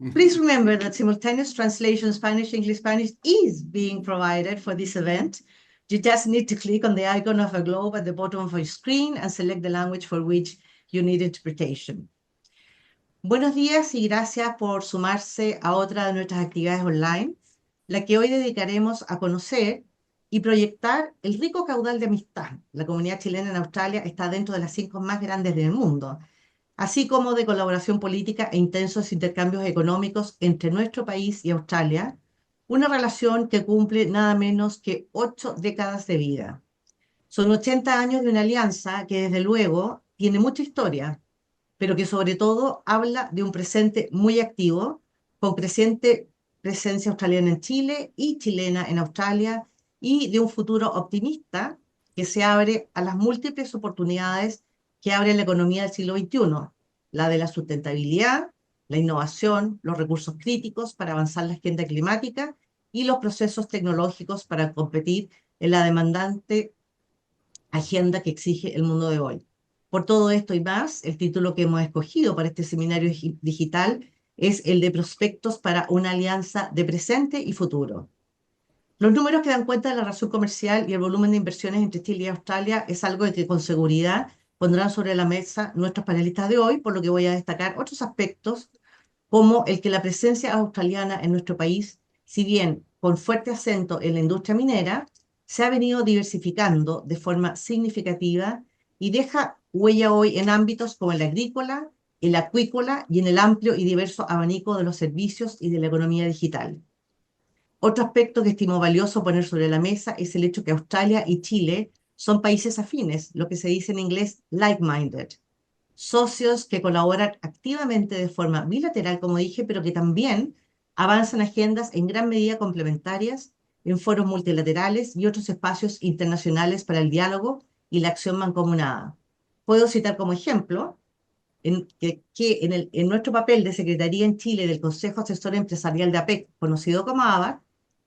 Please remember that simultaneous translation Spanish-English-Spanish is being provided for this event. You just need to click on the icon of a globe at the bottom of your screen and select the language for which you need interpretation. Buenos días y gracias por sumarse a otra de nuestras actividades online, la que hoy dedicaremos a conocer y proyectar el rico caudal de amistad. La comunidad chilena en Australia está dentro de las 5 más grandes del mundo, así como de colaboración política e intensos intercambios económicos entre nuestro país y Australia, una relación que cumple nada menos que 8 décadas de vida. Son 80 años de una alianza que desde luego tiene mucha historia, pero que sobre todo habla de un presente muy activo, con creciente presencia australiana en Chile y chilena en Australia, y de un futuro optimista que se abre a las múltiples oportunidades que abre la economía del siglo XXI, la de la sustentabilidad, la innovación, los recursos críticos para avanzar la agenda climática y los procesos tecnológicos para competir en la demandante agenda que exige el mundo de hoy. Por todo esto y más, el título que hemos escogido para este seminario digital es el de Prospectos para una alianza de presente y futuro. Los números que dan cuenta de la relación comercial y el volumen de inversiones entre Chile y Australia es algo de que con seguridad pondrán sobre la mesa nuestros panelistas de hoy, por lo que voy a destacar otros aspectos como el que la presencia australiana en nuestro país, si bien con fuerte acento en la industria minera, se ha venido diversificando de forma significativa y deja huella hoy en ámbitos como el agrícola, el acuícola y en el amplio y diverso abanico de los servicios y de la economía digital. Otro aspecto que estimo valioso poner sobre la mesa es el hecho que Australia y Chile son países afines, lo que se dice en inglés like-minded, socios que colaboran activamente de forma bilateral, como dije, pero que también avanzan agendas en gran medida complementarias en foros multilaterales y otros espacios internacionales para el diálogo y la acción mancomunada. Puedo citar como ejemplo en nuestro papel de Secretaría en Chile del Consejo Asesor Empresarial de APEC, conocido como ABAC,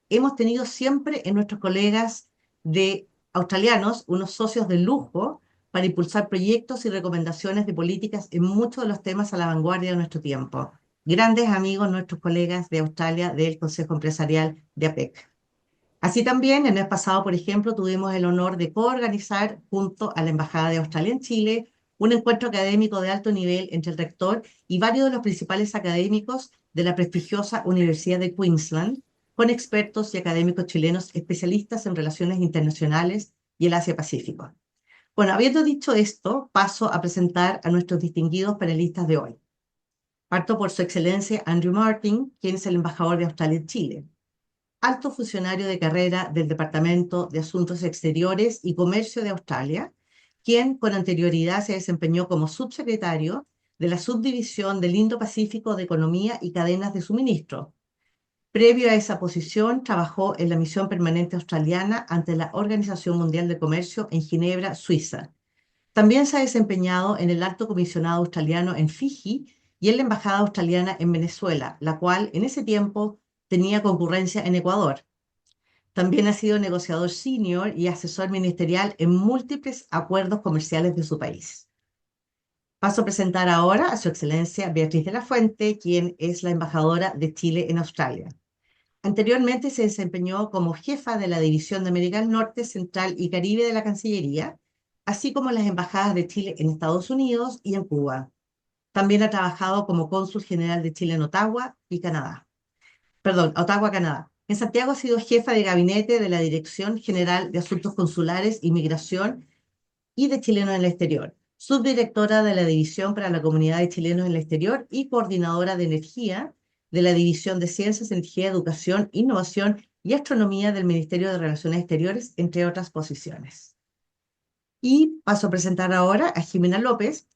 hemos tenido siempre en nuestros colegas de australianos unos socios de lujo para impulsar proyectos y recomendaciones de políticas en muchos de los temas a la vanguardia de nuestro tiempo. Grandes amigos nuestros colegas de Australia del Consejo Empresarial de APEC. Así también, el mes pasado, por ejemplo, tuvimos el honor de coorganizar junto a la Embajada de Australia en Chile un encuentro académico de alto nivel entre el rector y varios de los principales académicos de la prestigiosa Universidad de Queensland, con expertos y académicos chilenos especialistas en relaciones internacionales y el Asia-Pacífico. Bueno, habiendo dicho esto, paso a presentar a nuestros distinguidos panelistas de hoy. Parto por su excelencia Andrew Martin, quien es el embajador de Australia en Chile, alto funcionario de carrera del Departamento de Asuntos Exteriores y Comercio de Australia, quien con anterioridad se desempeñó como subsecretario de la Subdivisión del Indo-Pacífico de Economía y Cadenas de Suministro. Previo a esa posición, trabajó en la misión permanente australiana ante la Organización Mundial de Comercio en Ginebra, Suiza. También se ha desempeñado en el Alto Comisionado Australiano en Fiji y en la Embajada Australiana en Venezuela, la cual en ese tiempo tenía concurrencia en Ecuador. También ha sido negociador senior y asesor ministerial en múltiples acuerdos comerciales de su país. Paso a presentar ahora a su excelencia Beatriz de la Fuente, quien es la embajadora de Chile en Australia. Anteriormente se desempeñó como jefa de la División de América del Norte, Central y Caribe de la Cancillería, así como en las embajadas de Chile en Estados Unidos y en Cuba. También ha trabajado como cónsul general de Chile en Ottawa y Canadá. Ottawa, Canadá. En Santiago ha sido jefa de gabinete de la Dirección General de Asuntos Consulares, Inmigración y de Chilenos en el Exterior, subdirectora de la División para la Comunidad de Chilenos en el Exterior y coordinadora de energía de la División de Ciencias, Energía, Educación, Innovación y Astronomía del Ministerio de Relaciones Exteriores, entre otras posiciones. Y paso a presentar ahora a Jimena López,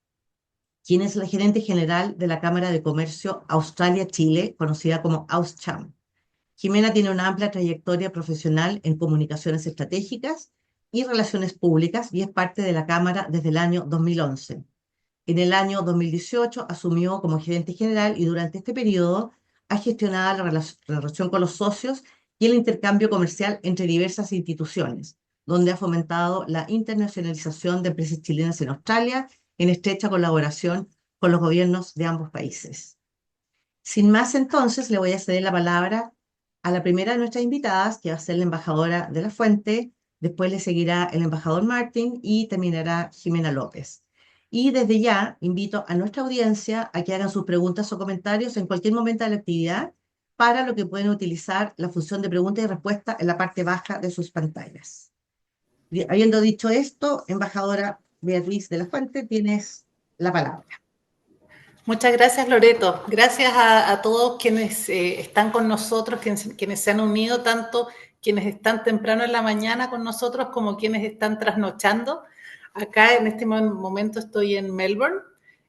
quien es la gerente general de la Cámara de Comercio Australia-Chile, conocida como AustCham. Jimena tiene una amplia trayectoria profesional en comunicaciones estratégicas y relaciones públicas y es parte de la Cámara desde el año 2011. En el año 2018 asumió como gerente general y durante este periodo ha gestionado la relación con los socios y el intercambio comercial entre diversas instituciones, donde ha fomentado la internacionalización de empresas chilenas en Australia en estrecha colaboración con los gobiernos de ambos países. Sin más, entonces, le voy a ceder la palabra a la primera de nuestras invitadas, que va a ser la embajadora de la Fuente, después le seguirá el embajador Martín y terminará Jimena López. Y desde ya invito a nuestra audiencia a que hagan sus preguntas o comentarios en cualquier momento de la actividad, para lo que pueden utilizar la función de pregunta y respuesta en la parte baja de sus pantallas. Habiendo dicho esto, embajadora Beatriz de la Fuente, tienes la palabra. Muchas gracias, Loreto. Gracias a todos quienes están con nosotros, quienes se han unido, tanto quienes están temprano en la mañana con nosotros como quienes están trasnochando. Acá en este momento estoy en Melbourne,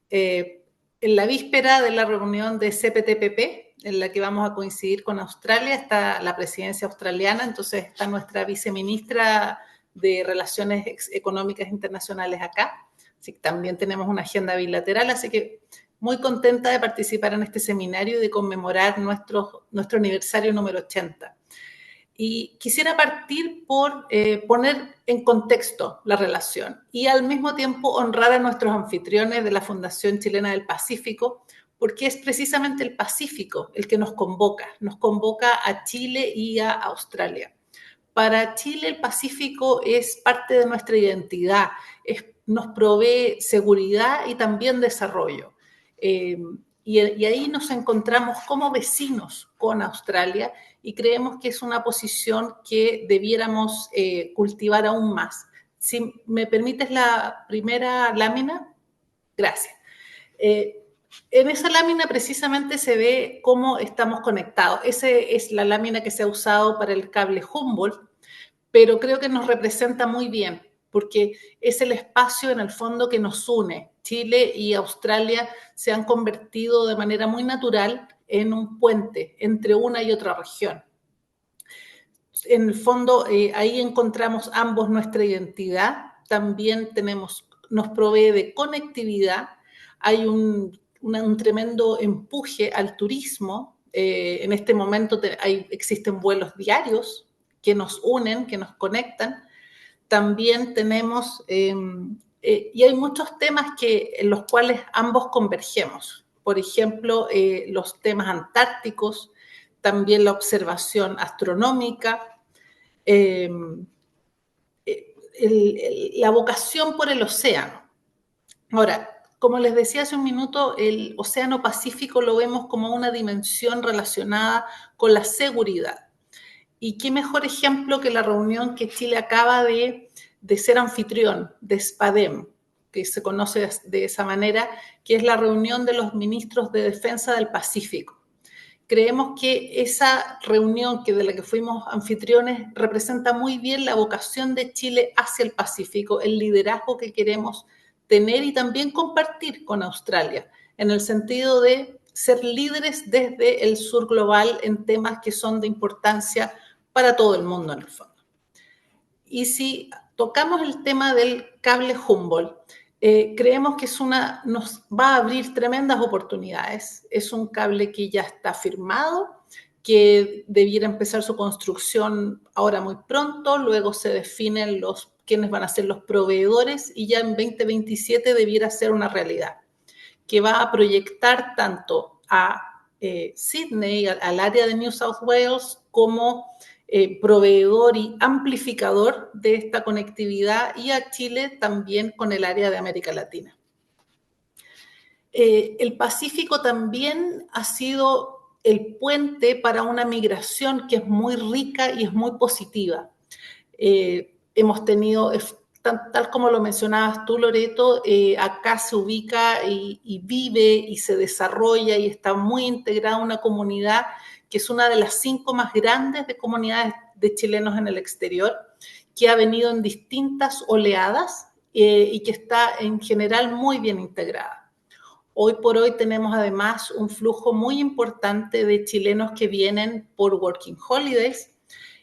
en la víspera de la reunión de CPTPP, en la que vamos a coincidir con Australia. Está la presidencia australiana, entonces está nuestra viceministra de Relaciones Económicas Internacionales acá. Así que también tenemos una agenda bilateral, así que muy contenta de participar en este seminario y de conmemorar nuestro aniversario número 80. Y quisiera partir por poner en contexto la relación y al mismo tiempo honrar a nuestros anfitriones de la Fundación Chilena del Pacífico, porque es precisamente el Pacífico el que nos convoca a Chile y a Australia. Para Chile el Pacífico es parte de nuestra identidad, nos provee seguridad y también desarrollo. Y ahí nos encontramos como vecinos con Australia y creemos que es una posición que debiéramos cultivar aún más. Si me permites la primera lámina, gracias. En esa lámina precisamente se ve cómo estamos conectados. Esa es la lámina que se ha usado para el cable Humboldt, pero creo que nos representa muy bien, porque es el espacio en el fondo que nos une. Chile y Australia se han convertido de manera muy natural en un puente entre una y otra región. En el fondo, ahí encontramos ambos nuestra identidad, también nos provee de conectividad, hay un tremendo empuje al turismo. En este momento existen vuelos diarios que nos unen, que nos conectan. También tenemos, y hay muchos temas en los cuales ambos convergemos. Por ejemplo, los temas antárticos, también la observación astronómica, la vocación por el océano. Ahora, como les decía hace un minuto, el Océano Pacífico lo vemos como una dimensión relacionada con la seguridad. Y qué mejor ejemplo que la reunión que Chile acaba de ser anfitrión, de SPADEM, que se conoce de esa manera, que es la reunión de los ministros de defensa del Pacífico. Creemos que esa reunión de la que fuimos anfitriones representa muy bien la vocación de Chile hacia el Pacífico, el liderazgo que queremos tener y también compartir con Australia, en el sentido de ser líderes desde el sur global en temas que son de importancia para todo el mundo en el fondo. Y si tocamos el tema del cable Humboldt, creemos que nos va a abrir tremendas oportunidades. Es un cable que ya está firmado, que debiera empezar su construcción ahora muy pronto, luego se definen quiénes van a ser los proveedores y ya en 2027 debiera ser una realidad, que va a proyectar tanto a Sydney, al área de New South Wales, como proveedor y amplificador de esta conectividad, y a Chile también con el área de América Latina. El Pacífico también ha sido el puente para una migración que es muy rica y es muy positiva. Hemos tenido, tal como lo mencionabas tú, Loreto, acá se ubica y vive y se desarrolla y está muy integrada una comunidad que es una de las 5 más grandes de comunidades de chilenos en el exterior, que ha venido en distintas oleadas y que está en general muy bien integrada. Hoy por hoy tenemos además un flujo muy importante de chilenos que vienen por Working Holidays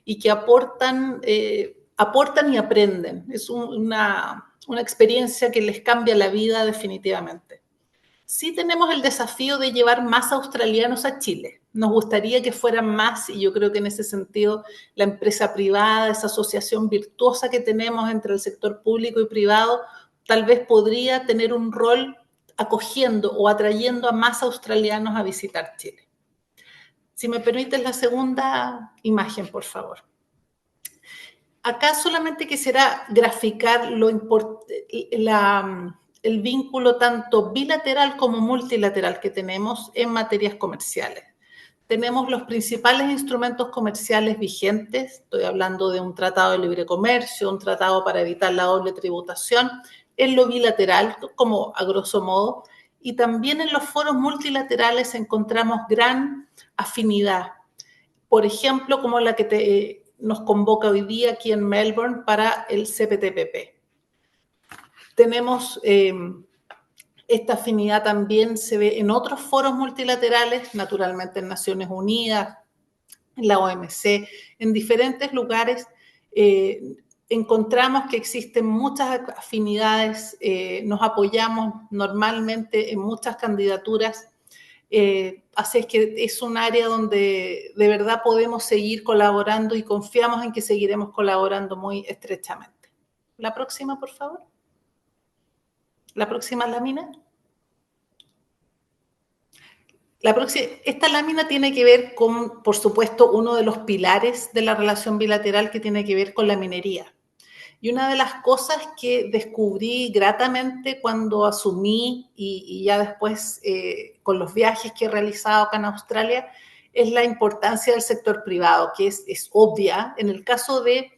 y que aportan y aprenden. Es una experiencia que les cambia la vida definitivamente. Sí tenemos el desafío de llevar más australianos a Chile. Nos gustaría que fueran más, y yo creo que en ese sentido la empresa privada, esa asociación virtuosa que tenemos entre el sector público y privado, tal vez podría tener un rol acogiendo o atrayendo a más australianos a visitar Chile. Si me permites la segunda imagen, por favor. Acá solamente quisiera graficar el vínculo tanto bilateral como multilateral que tenemos en materias comerciales. Tenemos los principales instrumentos comerciales vigentes, estoy hablando de un tratado de libre comercio, un tratado para evitar la doble tributación, en lo bilateral, como a grosso modo, y también en los foros multilaterales encontramos gran afinidad. Por ejemplo, como la que nos convoca hoy día aquí en Melbourne para el CPTPP. Tenemos esta afinidad también se ve en otros foros multilaterales, naturalmente en Naciones Unidas, en la OMC, en diferentes lugares. Encontramos que existen muchas afinidades, nos apoyamos normalmente en muchas candidaturas. Así es que es un área donde de verdad podemos seguir colaborando y confiamos en que seguiremos colaborando muy estrechamente. La próxima, por favor. La próxima lámina. Esta lámina tiene que ver con, por supuesto, uno de los pilares de la relación bilateral que tiene que ver con la minería. Y una de las cosas que descubrí gratamente cuando asumí y ya después con los viajes que he realizado acá en Australia es la importancia del sector privado, que es obvia. En el caso de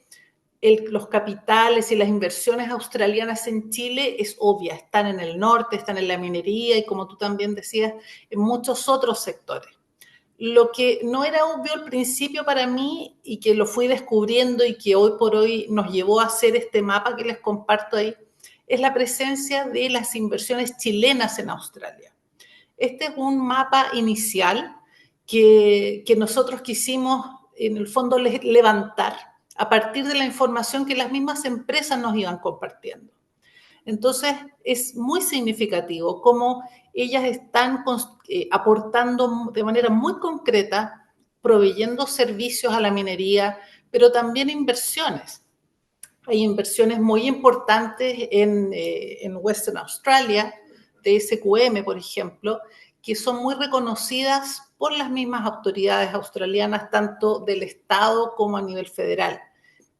los capitales y las inversiones australianas en Chile es obvia, están en el norte, están en la minería y como tú también decías, en muchos otros sectores. Lo que no era obvio al principio para mí y que lo fui descubriendo y que hoy por hoy nos llevó a hacer este mapa que les comparto ahí, es la presencia de las inversiones chilenas en Australia. Este es un mapa inicial que nosotros quisimos en el fondo levantar a partir de la información que las mismas empresas nos iban compartiendo. Entonces, es muy significativo cómo ellas están aportando de manera muy concreta, proveyendo servicios a la minería, pero también inversiones. Hay inversiones muy importantes en Western Australia, de SQM, por ejemplo, que son muy reconocidas por las mismas autoridades australianas, tanto del Estado como a nivel federal.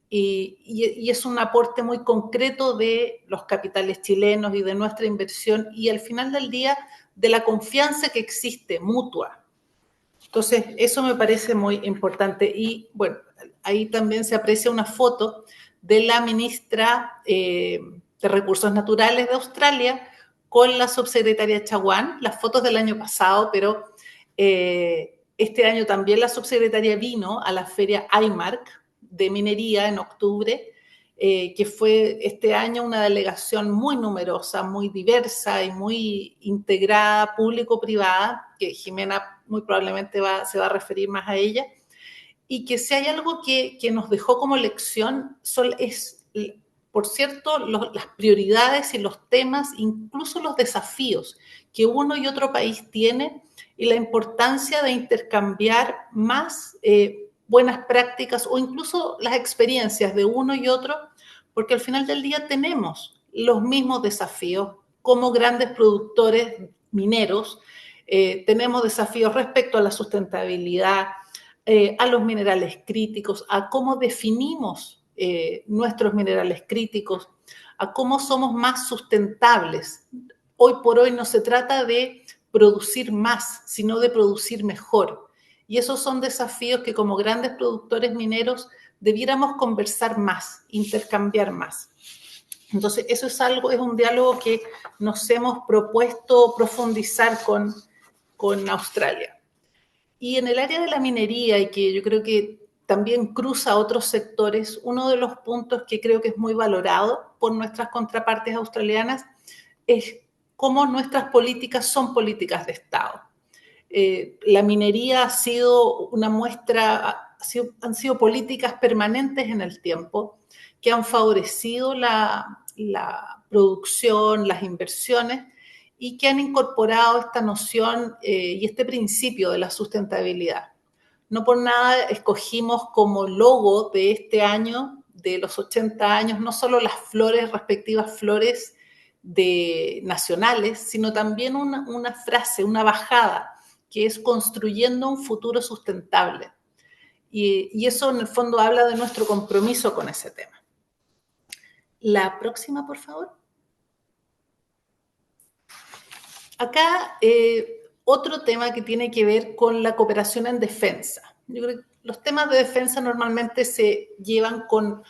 Y es un aporte muy concreto de los capitales chilenos y de nuestra inversión y al final del día de la confianza que existe mutua. Entonces, eso me parece muy importante. Y bueno, ahí también se aprecia una foto de la ministra de Recursos Naturales de Australia con la subsecretaria Chaguán, las fotos del año pasado, pero este año también la subsecretaria vino a la feria IMARC de minería en octubre, que fue este año una delegación muy numerosa, muy diversa y muy integrada, público-privada, que Jimena muy probablemente se va a referir más a ella, y que si hay algo que nos dejó como lección es, por cierto, las prioridades y los temas, incluso los desafíos que uno y otro país tiene y la importancia de intercambiar más buenas prácticas o incluso las experiencias de uno y otro, porque al final del día tenemos los mismos desafíos como grandes productores mineros, tenemos desafíos respecto a la sustentabilidad, a los minerales críticos, a cómo definimos nuestros minerales críticos, a cómo somos más sustentables. Hoy por hoy no se trata de producir más, sino de producir mejor. Y esos son desafíos que como grandes productores mineros debiéramos conversar más, intercambiar más. Entonces, eso es un diálogo que nos hemos propuesto profundizar con Australia. Y en el área de la minería, y que yo creo que también cruza otros sectores, uno de los puntos que creo que es muy valorado por nuestras contrapartes australianas es cómo nuestras políticas son políticas de Estado. La minería ha sido una muestra, han sido políticas permanentes en el tiempo que han favorecido la producción, las inversiones y que han incorporado esta noción y este principio de la sustentabilidad. No por nada escogimos como logo de este año, de los 80 años, no solo las flores, respectivas flores nacionales, sino también una frase, una bajada que es construyendo un futuro sustentable. Y eso en el fondo habla de nuestro compromiso con ese tema. La próxima, por favor. Acá otro tema que tiene que ver con la cooperación en defensa. Yo creo que los temas de defensa normalmente se llevan con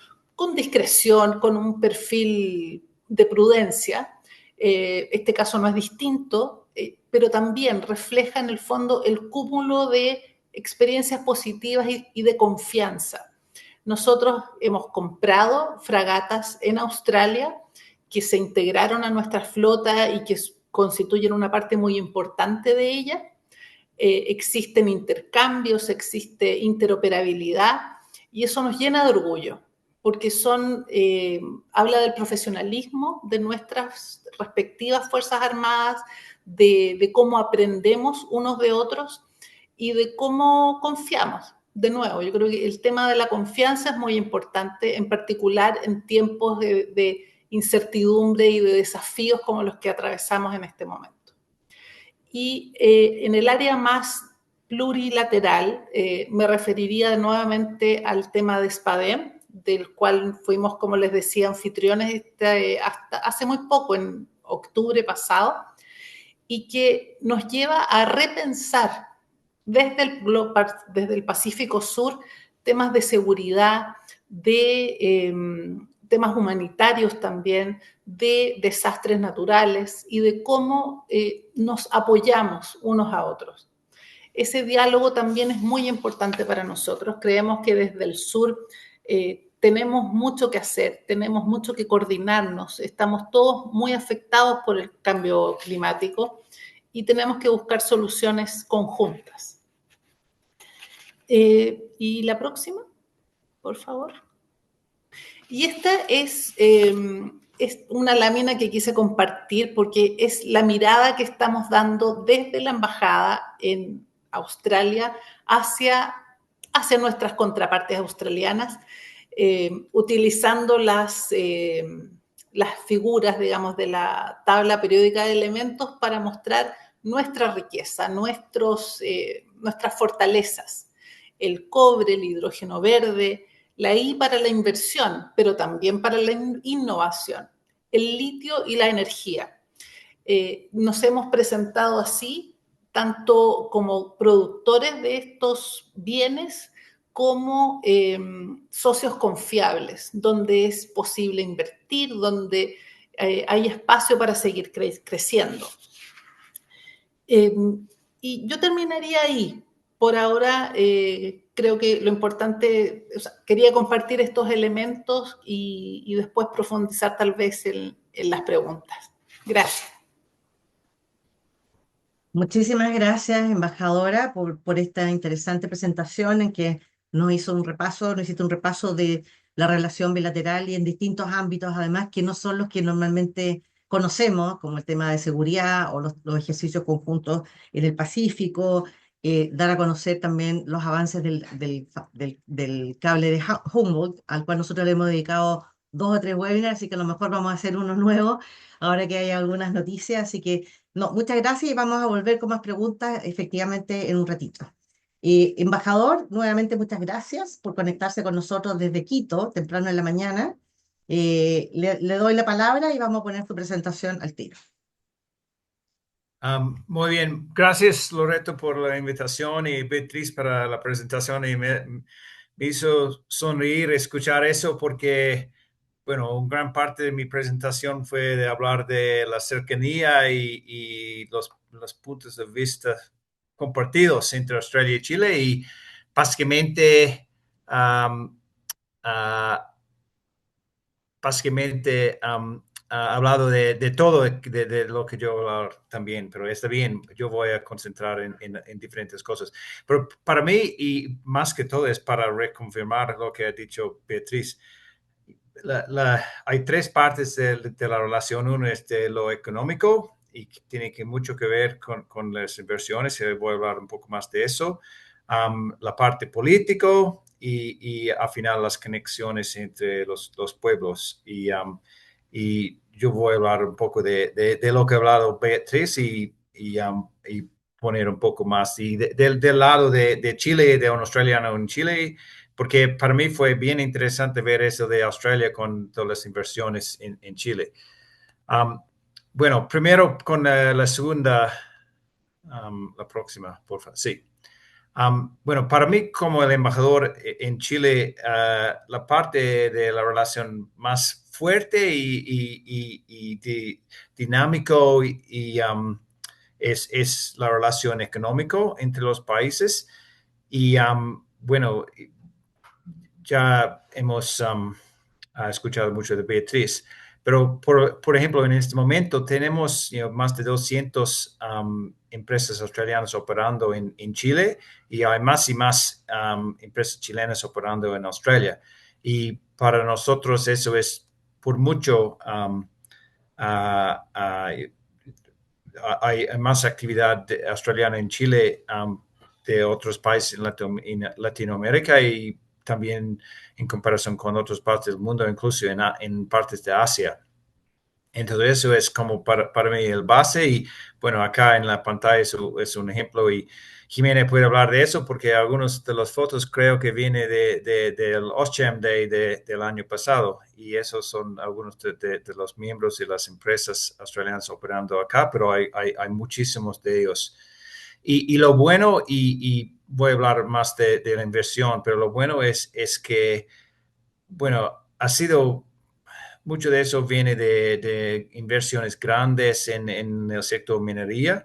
discreción, con un perfil de prudencia. Este caso no es distinto, pero también refleja en el fondo el cúmulo de experiencias positivas y de confianza. Nosotros hemos comprado fragatas en Australia que se integraron a nuestra flota y que constituyen una parte muy importante de ella. Existen intercambios, existe interoperabilidad y eso nos llena de orgullo porque habla del profesionalismo de nuestras respectivas Fuerzas Armadas, de cómo aprendemos unos de otros y de cómo confiamos. De nuevo, yo creo que el tema de la confianza es muy importante, en particular en tiempos de incertidumbre y de desafíos como los que atravesamos en este momento. Y en el área más plurilateral, me referiría nuevamente al tema de SPADEM, del cual fuimos, como les decía, anfitriones hasta hace muy poco, en octubre pasado, y que nos lleva a repensar desde el Pacífico Sur temas de seguridad, de temas humanitarios también, de desastres naturales y de cómo nos apoyamos unos a otros. Ese diálogo también es muy importante para nosotros. Creemos que desde el sur tenemos mucho que hacer, tenemos mucho que coordinarnos, estamos todos muy afectados por el cambio climático y tenemos que buscar soluciones conjuntas. Y la próxima, por favor. Y esta es una lámina que quise compartir porque es la mirada que estamos dando desde la embajada en Australia hacia nuestras contrapartes australianas, utilizando las figuras, digamos, de la tabla periódica de elementos para mostrar nuestra riqueza, nuestras fortalezas. El cobre, el hidrógeno verde, la I para la inversión, pero también para la innovación, el litio y la energía. Nos hemos presentado así, tanto como productores de estos bienes, como socios confiables, donde es posible invertir, donde hay espacio para seguir creciendo. Y yo terminaría ahí. Por ahora, creo que lo importante, quería compartir estos elementos y después profundizar tal vez en las preguntas. Gracias. Muchísimas gracias, embajadora, por esta interesante presentación en que nos hiciste un repaso de la relación bilateral y en distintos ámbitos, además, que no son los que normalmente conocemos, como el tema de seguridad o los ejercicios conjuntos en el Pacífico, dar a conocer también los avances del cable de Humboldt, al cual nosotros le hemos dedicado 2 o 3 webinars, así que a lo mejor vamos a hacer uno nuevo ahora que hay algunas noticias, así que no, muchas gracias y vamos a volver con más preguntas efectivamente en un ratito. Embajador, nuevamente muchas gracias por conectarse con nosotros desde Quito, temprano en la mañana. Le doy la palabra y vamos a poner su presentación al tiro. Muy bien, gracias Loreto por la invitación y Beatriz para la presentación y me hizo sonreír escuchar eso porque, bueno, una gran parte de mi presentación fue de hablar de la cercanía y los puntos de vista compartidos entre Australia y Chile y básicamente, ah, básicamente ha hablado de todo, de lo que yo hablar también, pero está bien, yo voy a concentrar en diferentes cosas. Pero para mí, y más que todo, es para reconfirmar lo que ha dicho Beatriz. Hay tres partes de la relación. Uno es de lo económico y tiene mucho que ver con las inversiones, y voy a hablar un poco más de eso. La parte político y al final las conexiones entre los pueblos. Y yo voy a hablar un poco de lo que ha hablado Beatriz y poner un poco más. Y del lado de Chile, de un australiano en Chile, porque para mí fue bien interesante ver eso de Australia con todas las inversiones en Chile. Bueno, primero con la segunda, la próxima, por favor. Sí. Bueno, para mí como el embajador en Chile, la parte de la relación más fuerte y dinámico es la relación económica entre los países. Y bueno, ya hemos escuchado mucho de Beatriz, pero por ejemplo, en este momento tenemos más de 200 empresas australianas operando en Chile y hay más y más empresas chilenas operando en Australia. Y para nosotros eso es por mucho, hay más actividad australiana en Chile de otros países en Latinoamérica y también en comparación con otras partes del mundo, incluso en partes de Asia. Entonces eso es como para mí el base y bueno, acá en la pantalla es un ejemplo y Jimena puede hablar de eso porque algunas de las fotos creo que viene del OSCHAM Day del año pasado y esos son algunos de los miembros y las empresas australianas operando acá, pero hay muchísimos de ellos. Y lo bueno, y voy a hablar más de la inversión, pero lo bueno es que, bueno, ha sido mucho de eso viene de inversiones grandes en el sector minería.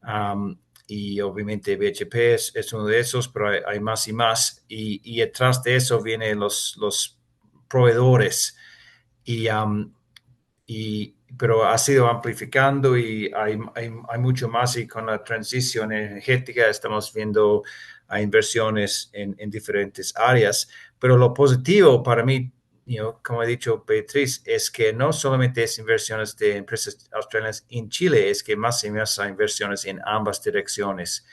Um, y obviamente BHP es uno de esos, pero hay más y más. Y detrás de eso vienen los proveedores. Y, pero ha sido amplificando y hay mucho más. Y con la transición energética estamos viendo inversiones en diferentes áreas. Pero lo positivo para mí como he dicho Beatriz, es que no solamente es inversiones de empresas australianas en Chile, es que más y más hay inversiones en ambas direcciones.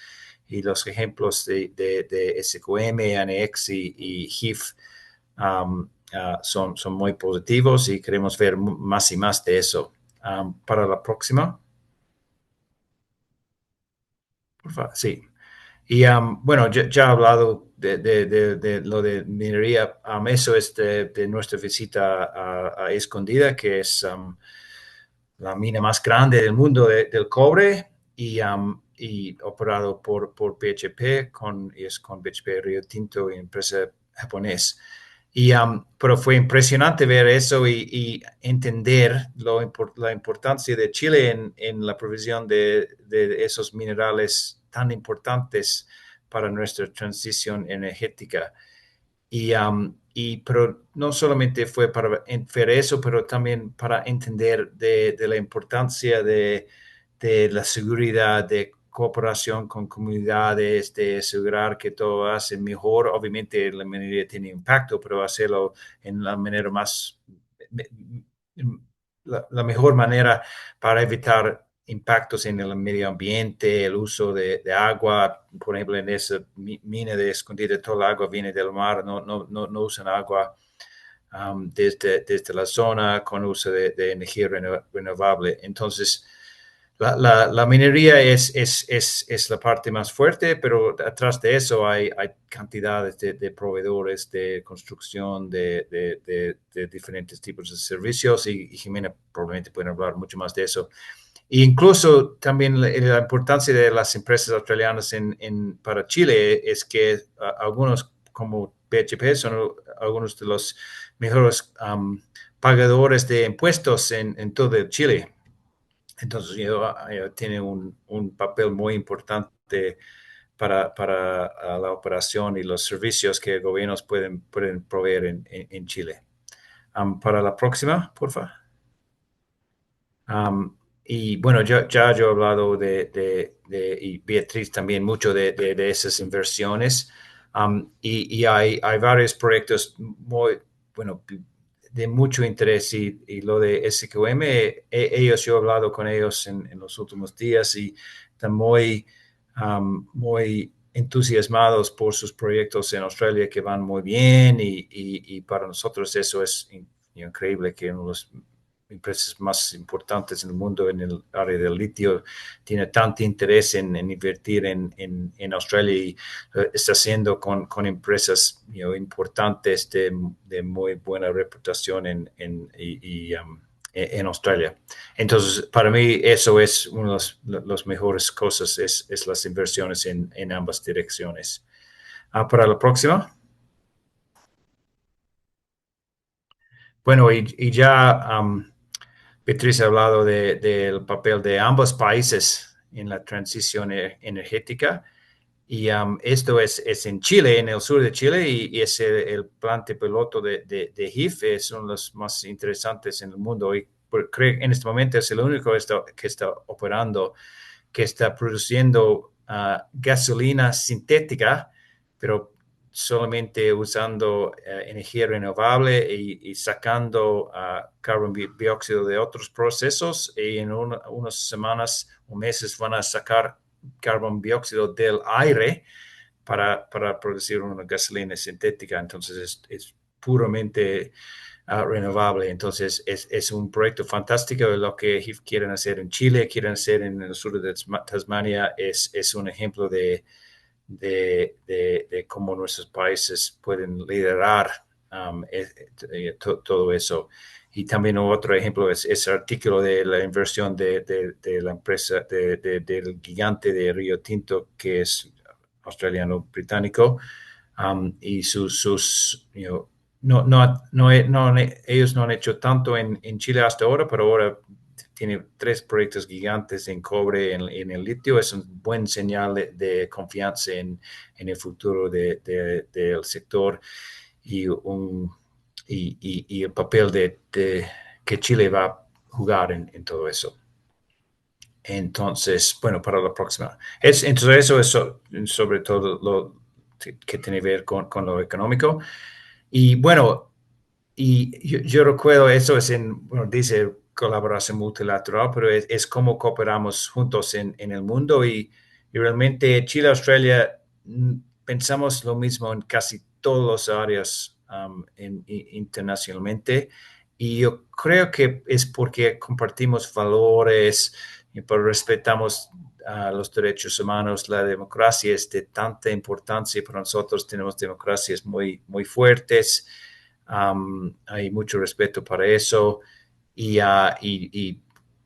Y los ejemplos de SQM, ANEX y HIF son muy positivos y queremos ver más y más de eso. Para la próxima. Por favor, sí. Y bueno, ya he hablado de lo de minería. Eso es de nuestra visita a Escondida, que es la mina más grande del mundo del cobre y operado por BHP, es con BHP Río Tinto, empresa japonesa. Pero fue impresionante ver eso y entender la importancia de Chile en la provisión de esos minerales tan importantes para nuestra transición energética. Pero no solamente fue para ver eso, pero también para entender de la importancia de la seguridad, de cooperación con comunidades, de asegurar que todo hace mejor. Obviamente la minería tiene impacto, pero hacerlo en la manera la mejor manera para evitar impactos en el medio ambiente, el uso de agua. Por ejemplo, en esa mina de Escondida, toda el agua viene del mar, no usan agua desde la zona con uso de energía renovable. Entonces, la minería es la parte más fuerte, pero atrás de eso hay cantidades de proveedores de construcción, de diferentes tipos de servicios y Jimena probablemente puede hablar mucho más de eso. E incluso también la importancia de las empresas australianas para Chile es que algunos como BHP son algunos de los mejores pagadores de impuestos en todo Chile. Entonces, tiene un papel muy importante para la operación y los servicios que gobiernos pueden proveer en Chile. Para la próxima, por favor. Y bueno, ya yo he hablado y Beatriz también mucho de esas inversiones. Y hay varios proyectos muy, bueno, de mucho interés y lo de SQM, yo he hablado con ellos en los últimos días y están muy entusiasmados por sus proyectos en Australia que van muy bien y para nosotros eso es increíble que los empresas más importantes en el mundo en el área del litio, tiene tanto interés en invertir en Australia y está haciendo con empresas importantes de muy buena reputación en Australia. Entonces, para mí, eso es una de las mejores cosas, es las inversiones en ambas direcciones. Para la próxima. Bueno, y ya Beatriz ha hablado del papel de ambos países en la transición energética. Y esto es en Chile, en el sur de Chile, y es el plante piloto de HIF, es uno de los más interesantes en el mundo. Y creo que en este momento es el único que está operando, que está produciendo gasolina sintética, pero solamente usando energía renovable y sacando carbón dióxido de otros procesos, y en unas semanas o meses van a sacar carbón dióxido del aire para producir una gasolina sintética. Entonces es puramente renovable. Entonces es un proyecto fantástico. Lo que HIF quieren hacer en Chile, quieren hacer en el sur de Tasmania, es un ejemplo de cómo nuestros países pueden liderar todo eso. Y también otro ejemplo es ese artículo de la inversión de la empresa, del gigante de Río Tinto, que es australiano-británico, y ellos no han hecho tanto en Chile hasta ahora, pero ahora tiene 3 proyectos gigantes en cobre, en el litio. Es un buen señal de confianza en el futuro del sector y el papel que Chile va a jugar en todo eso. Entonces, bueno, para la próxima. Entonces, eso es sobre todo lo que tiene que ver con lo económico. Y bueno, yo recuerdo eso dice colaboración multilateral, pero es cómo cooperamos juntos en el mundo y realmente Chile, Australia, pensamos lo mismo en casi todas las áreas internacionalmente, y yo creo que es porque compartimos valores, pero respetamos los derechos humanos. La democracia es de tanta importancia para nosotros. Tenemos democracias muy, muy fuertes. Hay mucho respeto para eso y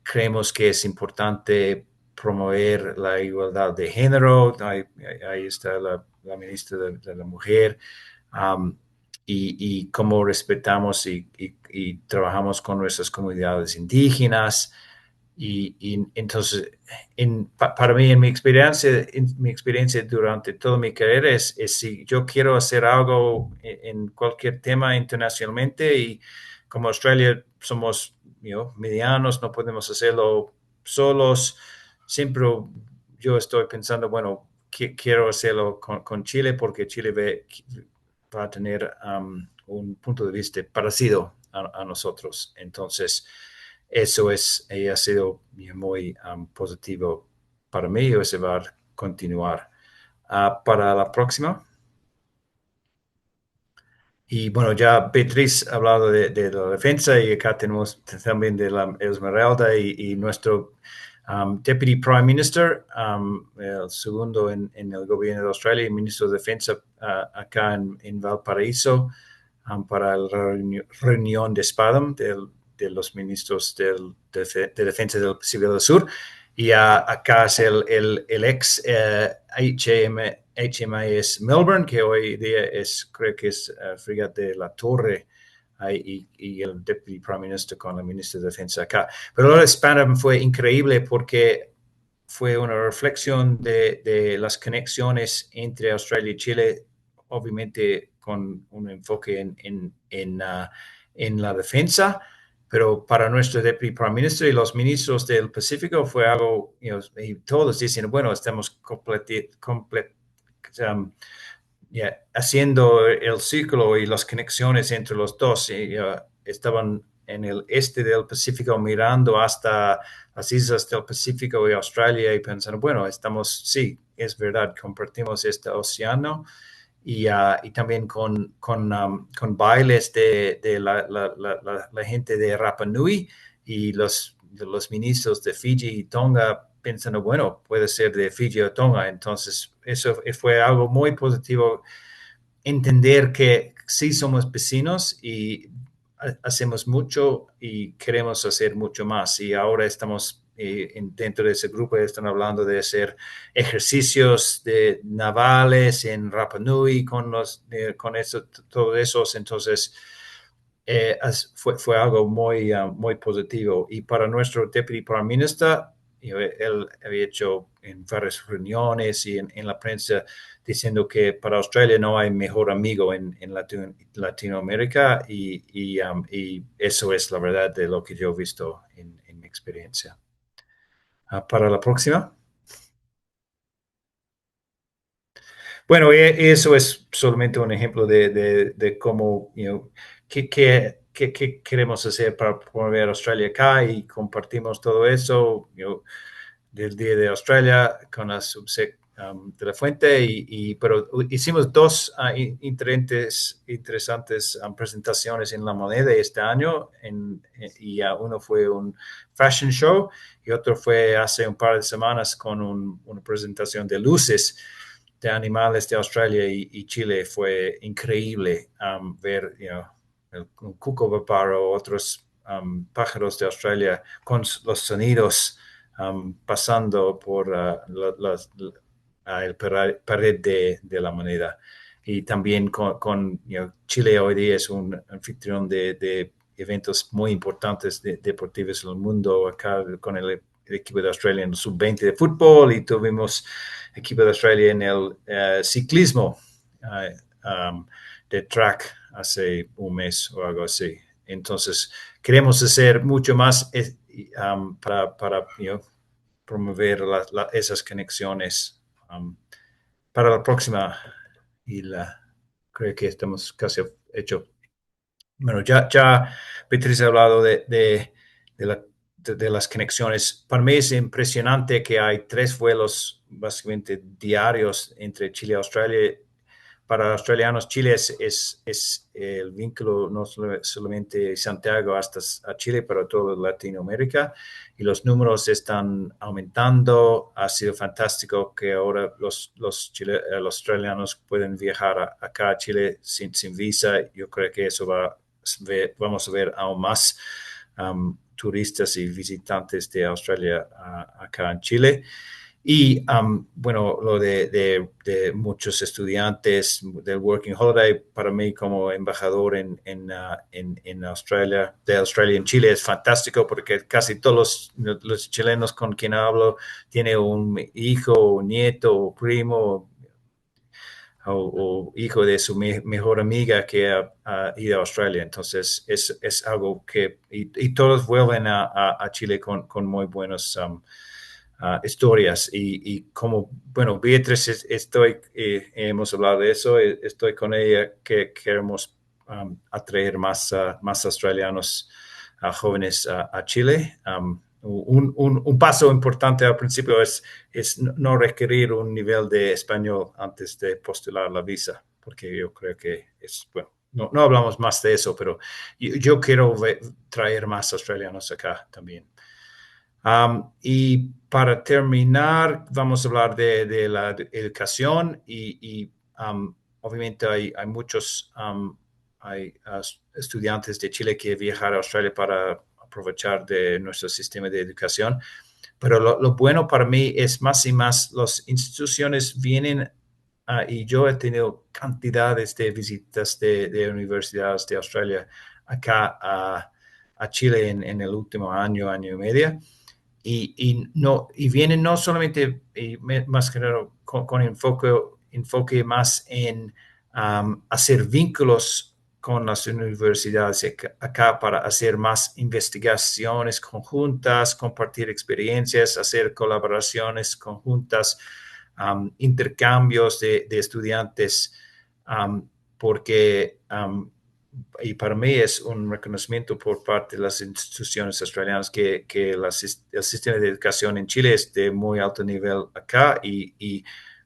creemos que es importante promover la igualdad de género. Ahí está la ministra de la Mujer. Y cómo respetamos y trabajamos con nuestras comunidades indígenas. Y entonces, para mí, en mi experiencia durante toda mi carrera es si yo quiero hacer algo en cualquier tema internacionalmente, y como Australia somos medianos, no podemos hacerlo solos, siempre yo estoy pensando, bueno, quiero hacerlo con Chile, porque Chile va a tener un punto de vista parecido a nosotros. Entonces, eso ha sido muy positivo para mí, y se va a continuar. Para la próxima. Y bueno, ya Beatriz ha hablado de la defensa, y acá tenemos también de la Esmeralda y nuestro Deputy Prime Minister, el segundo en el gobierno de Australia, y ministro de Defensa acá en Valparaíso, para la reunión de SPADAM, de los ministros de Defensa del Pacífico del Sur. Y acá es el ex HMAS Melbourne, que hoy día creo que es fragata de la Torre, y el Deputy Prime Minister con la ministra de Defensa acá. Pero lo de SPADAM fue increíble porque fue una reflexión de las conexiones entre Australia y Chile, obviamente con un enfoque en la defensa, pero para nuestro Deputy Prime Minister y los ministros del Pacífico fue algo, y todos dicen, bueno, estamos haciendo el círculo y las conexiones entre los dos. Y, estaban en el este del Pacífico mirando hasta las islas del Pacífico y Australia y pensando, bueno, sí, es verdad, compartimos este océano. Y también con bailes de la gente de Rapa Nui, y los ministros de Fiji y Tonga pensando, bueno, puede ser de Fiji o Tonga. Entonces, eso fue algo muy positivo, entender que sí somos vecinos y hacemos mucho y queremos hacer mucho más. Y ahora estamos dentro de ese grupo, están hablando de hacer ejercicios navales en Rapa Nui con eso, todos esos. Entonces, fue algo muy positivo. Y para nuestro Deputy Prime Minister, él había hecho en varias reuniones y en la prensa diciendo que para Australia no hay mejor amigo en Latinoamérica y eso es la verdad de lo que yo he visto en mi experiencia. Para la próxima. Bueno, eso es solamente un ejemplo de cómo, qué queremos hacer para promover Australia acá y compartimos todo eso, del Día de Australia con la subsec de la fuente, pero hicimos dos interesantes presentaciones en La Moneda este año, y uno fue un fashion show y otro fue hace un par de semanas con una presentación de luces de animales de Australia y Chile. Fue increíble ver el cuco paparo, otros pájaros de Australia con los sonidos pasando por el pared de La Moneda. Y también Chile hoy día es un anfitrión de eventos muy importantes deportivos en el mundo, acá con el equipo de Australia en el sub-20 de fútbol, y tuvimos equipo de Australia en el ciclismo de track hace un mes o algo así. Entonces, queremos hacer mucho más para promover esas conexiones para la próxima. Y creo que estamos casi hecho. Bueno, ya Beatriz ha hablado de las conexiones. Para mí es impresionante que hay 3 vuelos básicamente diarios entre Chile y Australia. Para australianos, Chile es el vínculo no solamente Santiago hasta a Chile, pero toda Latinoamérica. Y los números están aumentando. Ha sido fantástico que ahora los australianos pueden viajar acá a Chile sin visa. Yo creo que eso vamos a ver aún más turistas y visitantes de Australia acá en Chile. Y bueno, lo de muchos estudiantes del Working Holiday, para mí como embajador en Australia, de Australia en Chile, es fantástico porque casi todos los chilenos con quien hablo tienen un hijo, nieto, o primo, o hijo de su mejor amiga que ha ido a Australia. Entonces es algo que, y todos vuelven a Chile con muy buenos historias. Y como, bueno, Beatriz, hemos hablado de eso, estoy con ella que queremos atraer más australianos jóvenes a Chile. Un paso importante al principio es no requerir un nivel de español antes de postular la visa, porque yo creo que bueno, no hablamos más de eso, pero yo quiero traer más australianos acá también. Y para terminar, vamos a hablar de la educación y obviamente hay muchos estudiantes de Chile que viajan a Australia para aprovechar de nuestro sistema de educación. Pero lo bueno para mí es más y más las instituciones vienen y yo he tenido cantidades de visitas de universidades de Australia acá a Chile en el último año y medio. Y vienen no solamente, más que nada, con enfoque más en hacer vínculos con las universidades acá para hacer más investigaciones conjuntas, compartir experiencias, hacer colaboraciones conjuntas, intercambios de estudiantes, porque y para mí es un reconocimiento por parte de las instituciones australianas que el sistema de educación en Chile es de muy alto nivel acá y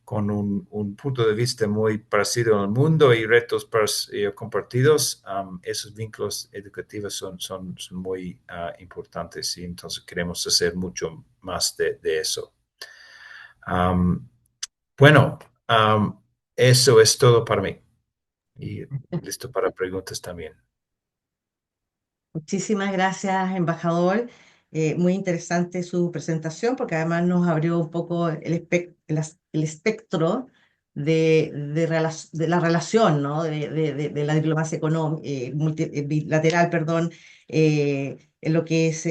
con un punto de vista muy parecido al mundo y retos compartidos, esos vínculos educativos son muy importantes y entonces queremos hacer mucho más de eso. Um, bueno, eso es todo para mí y listo para preguntas también. Muchísimas gracias, embajador. Muy interesante su presentación porque además nos abrió un poco el espectro de la relación, ¿no? De la diplomacia bilateral, perdón, en lo que es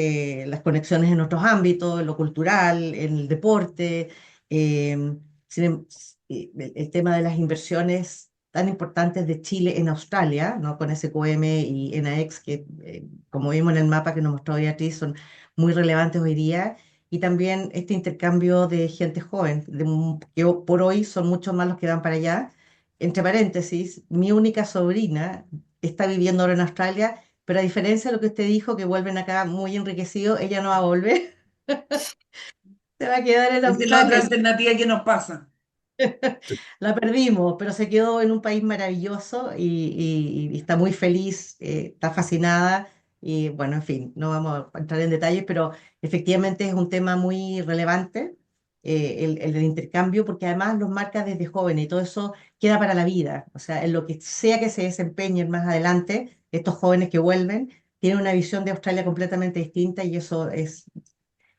las conexiones en otros ámbitos, en lo cultural, en el deporte. eh, sin em- el tema de las inversiones tan importantes de Chile en Australia, ¿no? Con SQM y NAEX, que como vimos en el mapa que nos mostró Beatriz, son muy relevantes hoy día. Y también este intercambio de gente joven, que por hoy son muchos más los que van para allá. Entre paréntesis, mi única sobrina está viviendo ahora en Australia, pero a diferencia de lo que usted dijo, que vuelven acá muy enriquecidos, ella no va a volver, se va a quedar en Esa es la otra Australia. alternativa que nos pasa. La perdimos, pero se quedó en un país maravilloso y está muy feliz, está fascinada y bueno, en fin, no vamos a entrar en detalles, pero efectivamente es un tema muy relevante, el del intercambio, porque además los marca desde joven y todo eso queda para la vida. O sea, en lo que sea que se desempeñen más adelante, estos jóvenes que vuelven tienen una visión de Australia completamente distinta y eso es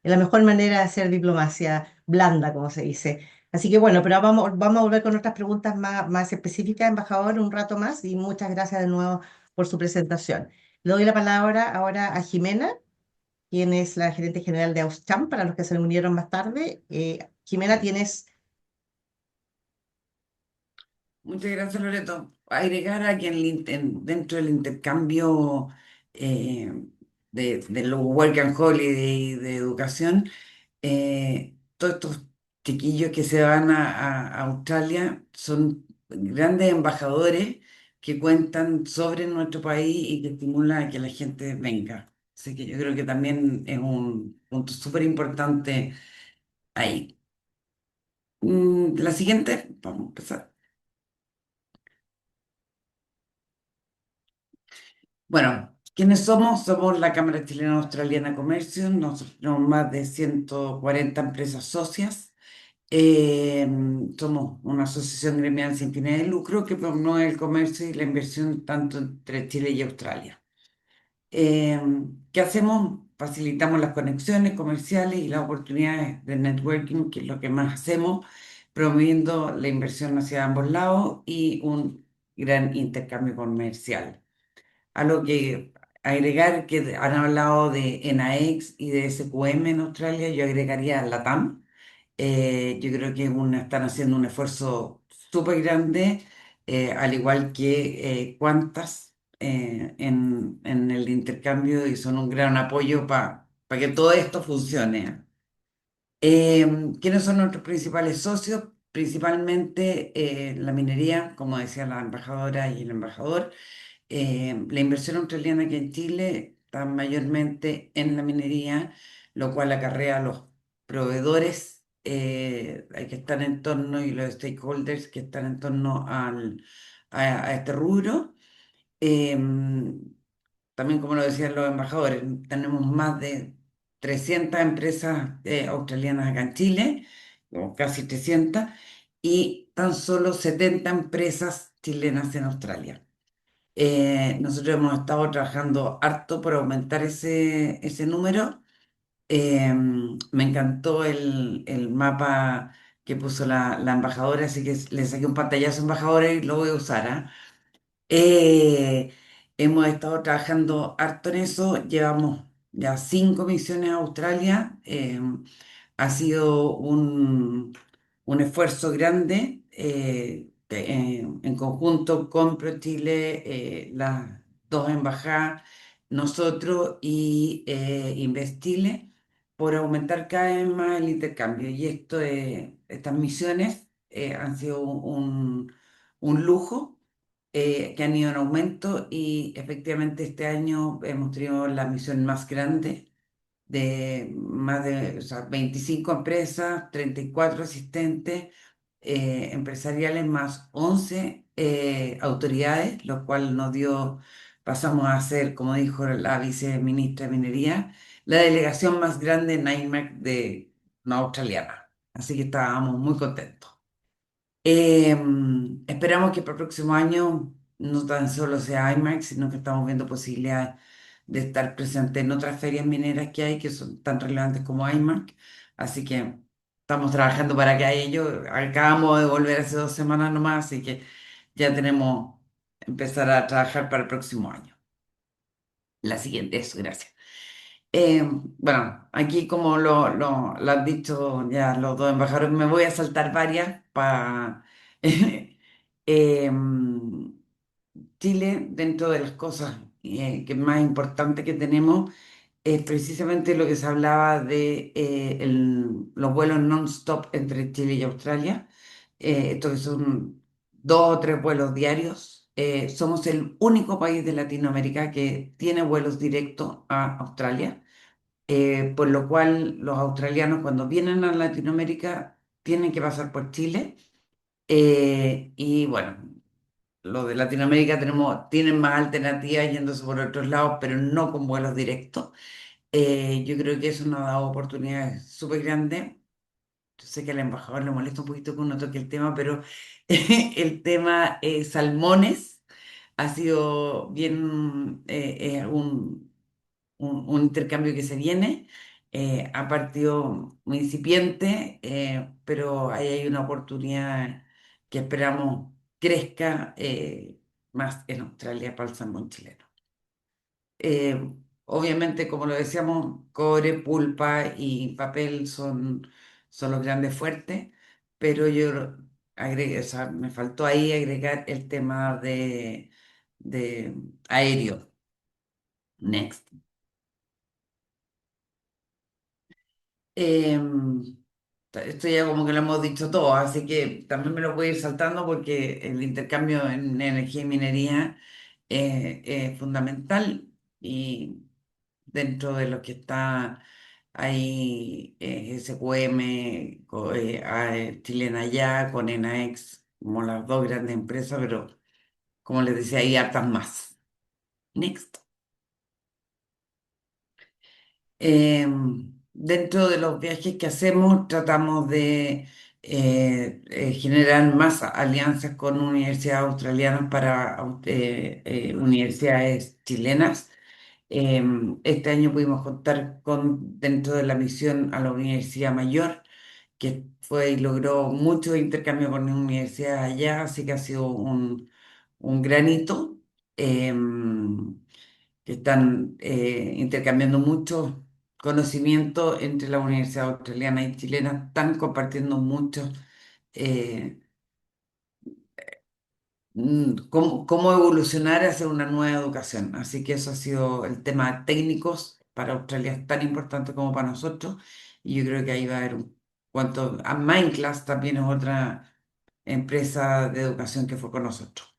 la mejor manera de hacer diplomacia blanda, como se dice. Así que bueno, pero vamos a volver con otras preguntas más específicas, embajador, un rato más y muchas gracias de nuevo por su presentación. Le doy la palabra ahora a Jimena, quien es la gerente general de Auscham, para los que se unieron más tarde. Jimena, tienes... Muchas gracias, Loreto. Agregar a que dentro del intercambio eh, de los Work and Holiday de educación, todos estos chiquillos que se van a Australia son grandes embajadores que cuentan sobre nuestro país y que estimulan a que la gente venga. Así que yo creo que también es un punto súper importante ahí. La siguiente, vamos a empezar. Bueno, ¿quiénes somos? Somos la Cámara Chilena Australiana de Comercio. Nosotros tenemos más de 140 empresas socias. Eh, Somos una asociación gremial sin fines de lucro que promueve el comercio y la inversión tanto entre Chile y Australia. Eh, ¿Qué hacemos? Facilitamos las conexiones comerciales y las oportunidades de networking, que es lo que más hacemos, promoviendo la inversión hacia ambos lados y un gran intercambio comercial. A lo que agregar que han hablado de NAEX y de SQM en Australia, yo agregaría LATAM. Yo creo que están haciendo un esfuerzo súper grande, al igual que Qantas en el intercambio y son un gran apoyo para que todo esto funcione. ¿Quiénes son nuestros principales socios? Principalmente la minería, como decía la embajadora y el embajador. La inversión australiana aquí en Chile está mayormente en la minería, lo cual acarrea a los proveedores que están en torno y los stakeholders que están en torno a este rubro. También, como lo decían los embajadores, tenemos más de 300 empresas australianas acá en Chile, o casi 300, y tan solo 70 empresas chilenas en Australia. Nosotros hemos estado trabajando harto por aumentar ese número. Me encantó el mapa que puso la embajadora, así que le saqué un pantallazo a embajadora y lo voy a usar, ¿ah? Eh, Hemos estado trabajando harto en eso, llevamos ya 5 misiones a Australia. Ha sido un esfuerzo grande en conjunto con ProChile, las dos embajadas, nosotros y Investile, por aumentar cada vez más el intercambio. Y estas misiones han sido un lujo que han ido en aumento y efectivamente este año hemos tenido la misión más grande de más de, o sea, 25 empresas, 34 asistentes empresariales más 11 autoridades, lo cual nos dio, pasamos a ser, como dijo la viceministra de Minería, la delegación más grande en IMAC de no australiana. Así que estábamos muy contentos. Esperamos que para el próximo año no tan solo sea IMAX, sino que estamos viendo posibilidades de estar presentes en otras ferias mineras que hay que son tan relevantes como IMAX. Así que estamos trabajando para que haya ello. Acabamos de volver hace 2 semanas nomás, así que ya tenemos empezar a trabajar para el próximo año. La siguiente, eso, gracias. Bueno, aquí como lo han dicho ya los dos embajadores, me voy a saltar varias para Chile, dentro de las cosas que más importantes que tenemos, es precisamente lo que se hablaba de los vuelos non-stop entre Chile y Australia. Estos que son 2 o 3 vuelos diarios. Somos el único país de Latinoamérica que tiene vuelos directos a Australia, por lo cual los australianos cuando vienen a Latinoamérica tienen que pasar por Chile. Y bueno, los de Latinoamérica tienen más alternativas yéndose por otros lados, pero no con vuelos directos. Yo creo que eso nos ha dado oportunidades súper grandes. Yo sé que al embajador le molesta un poquito que uno toque el tema, pero el tema salmones ha sido bien un intercambio que se viene. Ha partido muy incipiente, pero ahí hay una oportunidad que esperamos crezca más en Australia para el salmón chileno. Obviamente, como lo decíamos, cobre, pulpa y papel son los grandes fuertes, pero yo agregué, o sea, me faltó ahí agregar el tema de aéreo. Next. Em, Esto ya como que lo hemos dicho todo, así que también me lo voy a ir saltando porque el intercambio en energía y minería es fundamental y dentro de lo que está ahí SQM, Chilena Ya, con Enaex, como las dos grandes empresas, pero como les decía, hay hartas más. Next. Dentro de los viajes que hacemos, tratamos de generar más alianzas con universidades australianas para universidades chilenas. Este año pudimos contar con, dentro de la misión a la Universidad Mayor, que fue y logró mucho intercambio con universidades allá, así que ha sido un gran hito. Que están intercambiando mucho conocimiento entre la Universidad Australiana y Chilena, están compartiendo mucho eh, cómo evolucionar hacia una nueva educación. Así que eso ha sido el tema de técnicos para Australia, es tan importante como para nosotros, y yo creo que ahí va a haber un cuanto a Mindclass también es otra empresa de educación que fue con nosotros.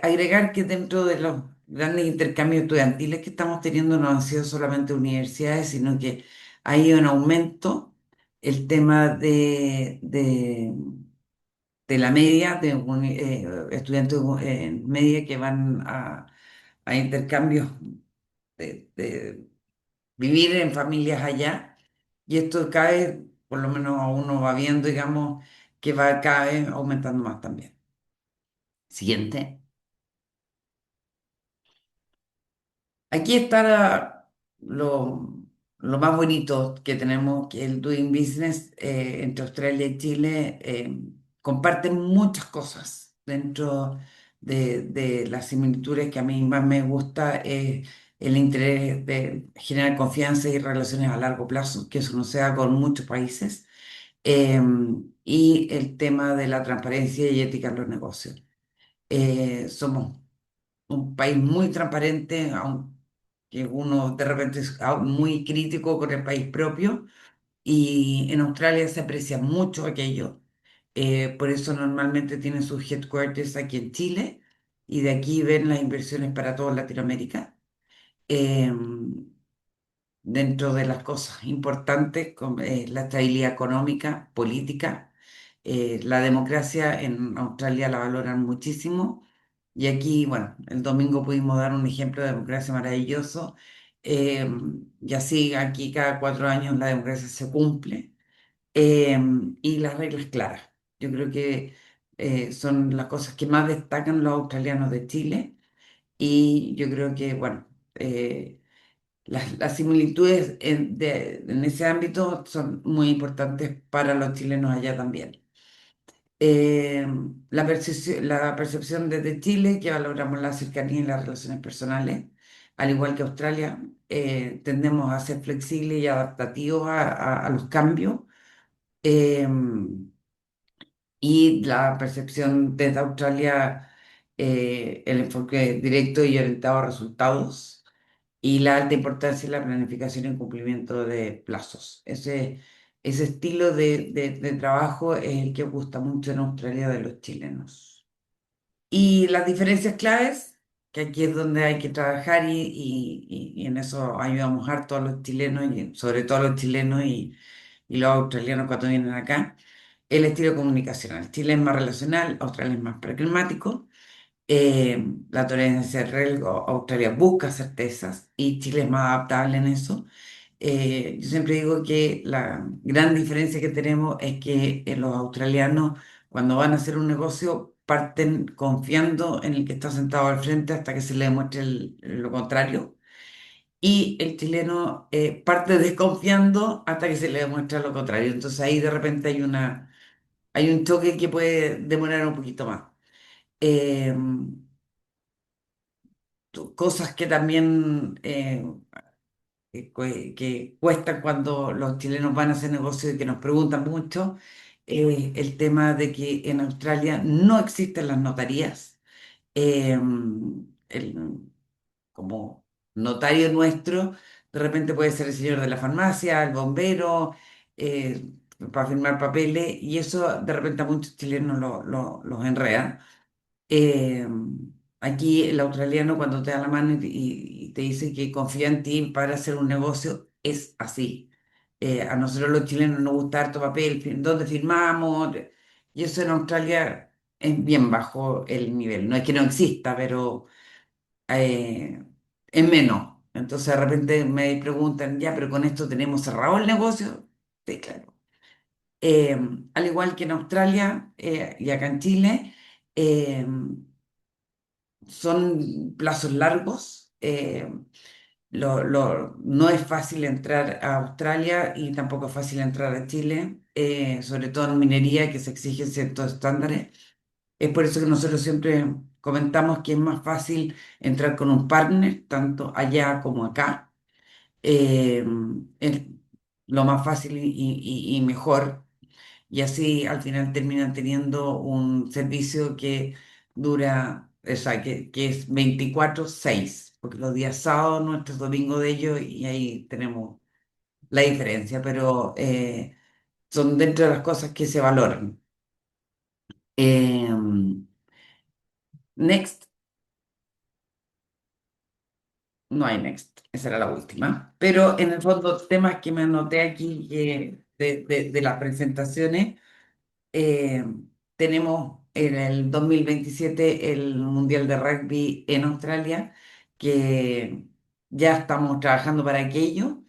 Agregar que dentro de los grandes intercambios estudiantiles que estamos teniendo no han sido solamente universidades, sino que hay un aumento el tema de la media, estudiantes media que van a intercambios de vivir en familias allá. Y esto cada vez, por lo menos a uno va viendo, digamos, que va cada vez aumentando más también. Siguiente. Aquí está lo más bonito que tenemos, que el Doing Business entre Australia y Chile. Comparten muchas cosas dentro de las similitudes que a mí más me gusta, el interés de generar confianza y relaciones a largo plazo, que eso no se da con muchos países, eh, y el tema de la transparencia y ética en los negocios. Somos un país muy transparente, aunque uno de repente es muy crítico con el país propio, y en Australia se aprecia mucho aquello. Por eso normalmente tienen sus headquarters aquí en Chile y de aquí ven las inversiones para toda Latinoamérica. Eh, Dentro de las cosas importantes, la estabilidad económica, política, La democracia en Australia la valoran muchísimo y aquí, bueno, el domingo pudimos dar un ejemplo de democracia maravilloso. eh, y así aquí cada 4 años la democracia se cumple eh, y las reglas claras. Yo creo que son las cosas que más destacan los australianos de Chile y yo creo que, bueno, las similitudes en ese ámbito son muy importantes para los chilenos allá también. Eh, la percepción desde Chile, que valoramos la cercanía y las relaciones personales, al igual que Australia, tendemos a ser flexibles y adaptativos a los cambios. eh, y la percepción desde Australia, el enfoque directo y orientado a resultados y la alta importancia de la planificación y cumplimiento de plazos. Ese estilo de trabajo es el que gusta mucho en Australia de los chilenos. Y las diferencias claves, que aquí es donde hay que trabajar y en eso ayudamos harto a los chilenos, y sobre todo a los chilenos y los australianos cuando vienen acá, el estilo comunicacional. Chile es más relacional, Australia es más pragmático. La tolerancia del riesgo, Australia busca certezas y Chile es más adaptable en eso. Yo siempre digo que la gran diferencia que tenemos es que los australianos, cuando van a hacer un negocio, parten confiando en el que está sentado al frente hasta que se le demuestre lo contrario. Y el chileno parte desconfiando hasta que se le demuestra lo contrario. Entonces ahí de repente hay un choque que puede demorar un poquito más. Eh, Cosas que también que cuesta cuando los chilenos van a hacer negocios y que nos preguntan mucho, el tema de que en Australia no existen las notarías. Eh, el- Como notario nuestro, de repente puede ser el señor de la farmacia, el bombero, para firmar papeles, y eso de repente a muchos chilenos los enreda. Eh, Aquí el australiano cuando te da la mano y te dice que confía en ti para hacer un negocio, es así. A nosotros los chilenos nos gusta harto papel, dónde firmamos, y eso en Australia es bien bajo el nivel. No es que no exista, pero eh, es menos. Entonces de repente me preguntan, ya, pero con esto tenemos cerrado el negocio. Sí, claro. Eh, Al igual que en Australia y acá en Chile. eh, Son plazos largos. No es fácil entrar a Australia y tampoco es fácil entrar a Chile, sobre todo en minería que se exigen ciertos estándares. Es por eso que nosotros siempre comentamos que es más fácil entrar con un partner, tanto allá como acá. Eh, es lo más fácil y mejor y así al final terminan teniendo un servicio que dura, o sea, que es 24/6 porque los días sábados, nuestro domingo de ellos, y ahí tenemos la diferencia, pero son dentro de las cosas que se valoran. Next, no hay next, esa era la última, pero en el fondo temas que me anoté aquí de las presentaciones. Eh, Tenemos en el 2027 el Mundial de Rugby en Australia, que ya estamos trabajando para aquello,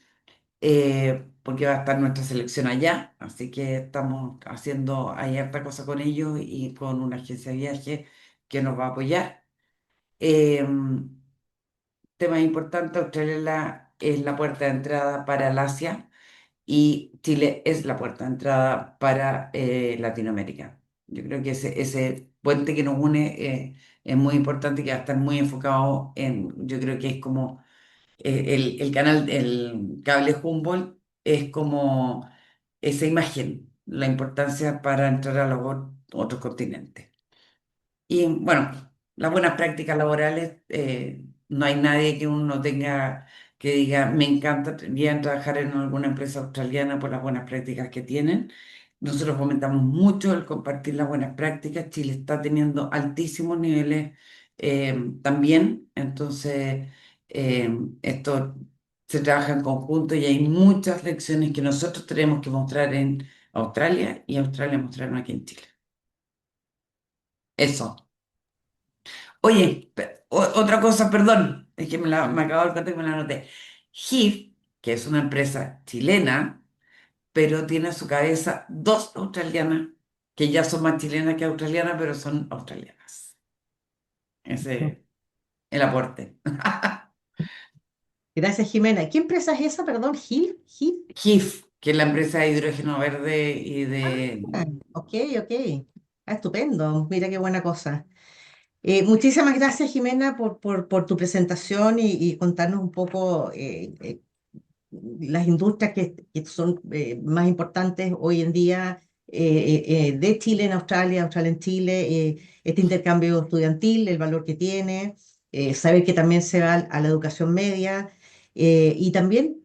porque va a estar nuestra selección allá, así que estamos haciendo ahí harta cosa con ellos y con una agencia de viaje que nos va a apoyar. Eh, Tema importante, Australia es la puerta de entrada para el Asia y Chile es la puerta de entrada para Latinoamérica. Yo creo que ese puente que nos une es muy importante y que va a estar muy enfocado yo creo que es como el canal, el cable Humboldt es como esa imagen, la importancia para entrar a los otros continentes. Y bueno, las buenas prácticas laborales, no hay nadie que uno tenga que diga, me encanta bien trabajar en alguna empresa australiana por las buenas prácticas que tienen. Nosotros fomentamos mucho el compartir las buenas prácticas. Chile está teniendo altísimos niveles también, entonces esto se trabaja en conjunto y hay muchas lecciones que nosotros tenemos que mostrar en Australia y Australia mostraron aquí en Chile. Eso. Oye, otra cosa, perdón, es que me acabo de dar cuenta que me la anoté. HIF, que es una empresa chilena, pero tiene a su cabeza dos australianas, que ya son más chilenas que australianas, pero son australianas. Ese es el aporte. Gracias, Jimena. ¿Qué empresa es esa? Perdón, Gil. Gil. HIF, que es la empresa de hidrógeno verde y de... Ah, ok, ok. Ah, estupendo. Mira qué buena cosa. Muchísimas gracias, Jimena, por tu presentación y contarnos un poco las industrias que son más importantes hoy en día de Chile en Australia, Australia en Chile, este intercambio estudiantil, el valor que tiene, saber que también se va a la educación media y también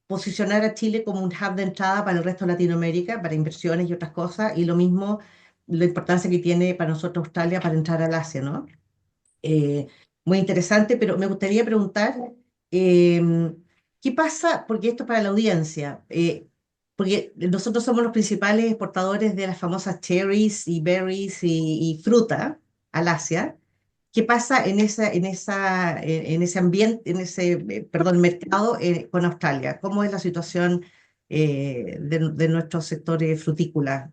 posicionar a Chile como un hub de entrada para el resto de Latinoamérica, para inversiones y otras cosas, y lo mismo la importancia que tiene para nosotros Australia para entrar al Asia, ¿no? eh, Muy interesante, pero me gustaría preguntar, ¿qué pasa? Porque esto es para la audiencia, porque nosotros somos los principales exportadores de las famosas cherries y berries y fruta al Asia. ¿Qué pasa en ese ambiente, perdón, mercado con Australia? ¿Cómo es la situación de nuestros sectores frutícolas?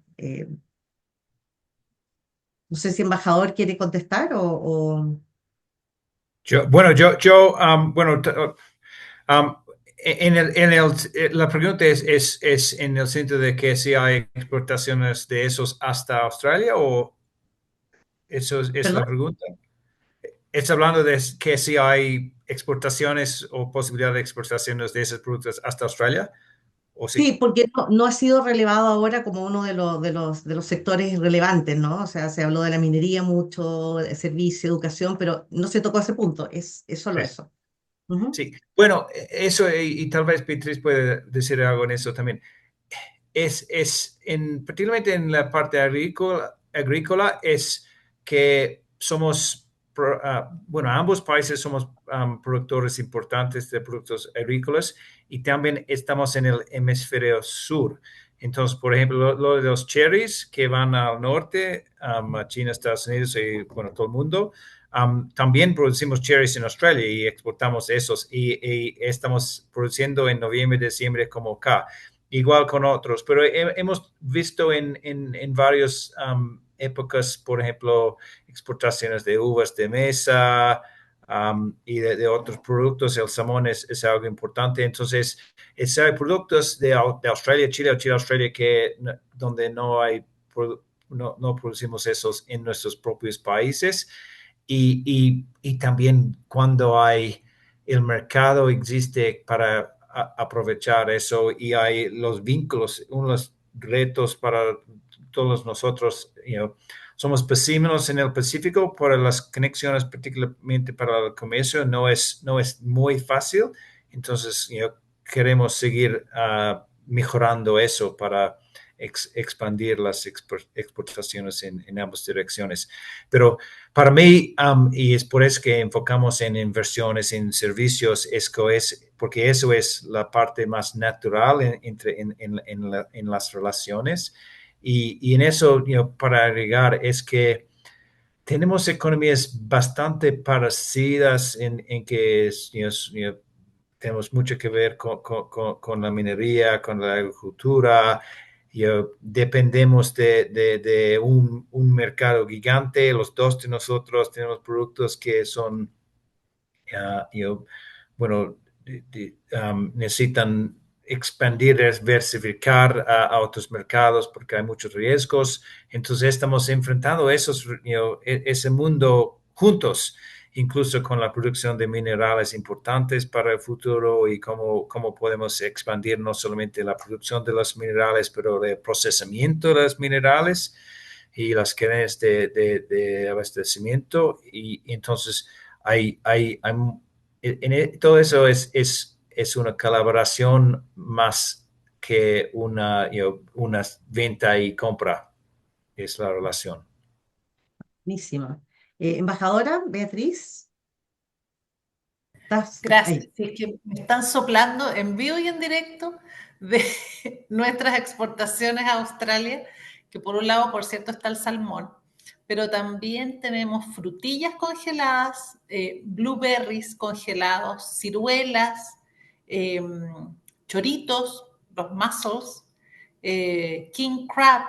No sé si embajador quiere contestar o... Bueno, um, la pregunta es en el sentido de que si hay exportaciones de esos hasta Australia o eso es ¿Perdón? la pregunta. ¿Está hablando de que si hay exportaciones o posibilidad de exportaciones de esos productos hasta Australia? ¿O Sí, sí? porque no ha sido relevado ahora como uno de los sectores relevantes, ¿no? O sea, se habló de la minería mucho, de servicio, educación, pero no se tocó ese punto, es solo Sí. eso. Ujú. Sí. Bueno, eso y tal vez Beatriz puede decir algo en eso también. Particularmente en la parte agrícola es que somos, bueno, ambos países somos productores importantes de productos agrícolas y también estamos en el hemisferio sur. Entonces, por ejemplo, lo de los cherries que van al norte, a China, Estados Unidos y, bueno, todo el mundo, también producimos cherries en Australia y exportamos esos y estamos produciendo en noviembre, diciembre como acá igual con otros, pero hemos visto en varias épocas, por ejemplo, exportaciones de uvas de mesa y de otros productos. El salmón es algo importante. Entonces, hay productos de Australia, Chile o Chile, Australia, donde no hay, no producimos esos en nuestros propios países. Y también cuando hay el mercado existe para aprovechar eso y hay los vínculos, unos retos para todos nosotros. Somos vecinos en el Pacífico, para las conexiones, particularmente para el comercio, no es muy fácil. Entonces, queremos seguir mejorando eso para expandir las exportaciones en ambas direcciones. Pero para mí, y es por eso que enfocamos en inversiones en servicios, porque eso es la parte más natural en las relaciones. Y en eso, para agregar, es que tenemos economías bastante parecidas en que tenemos mucho que ver con la minería, con la agricultura. Dependemos de un mercado gigante. Los dos de nosotros tenemos productos que son, bueno, necesitan expandir, diversificar a otros mercados porque hay muchos riesgos. Entonces estamos enfrentando ese mundo juntos, incluso con la producción de minerales importantes para el futuro y cómo podemos expandir no solamente la producción de los minerales, pero el procesamiento de los minerales y las cadenas de abastecimiento. Y entonces todo eso es una colaboración más que una venta y compra, es la relación. Buenísimo. Embajadora Beatriz, ¿estás Gracias. ahí? Sí, es que me están soplando en vivo y en directo de nuestras exportaciones a Australia, que por un lado, por cierto, está el salmón, pero también tenemos frutillas congeladas, blueberries congelados, ciruelas, eh, choritos, los mussels, king crab,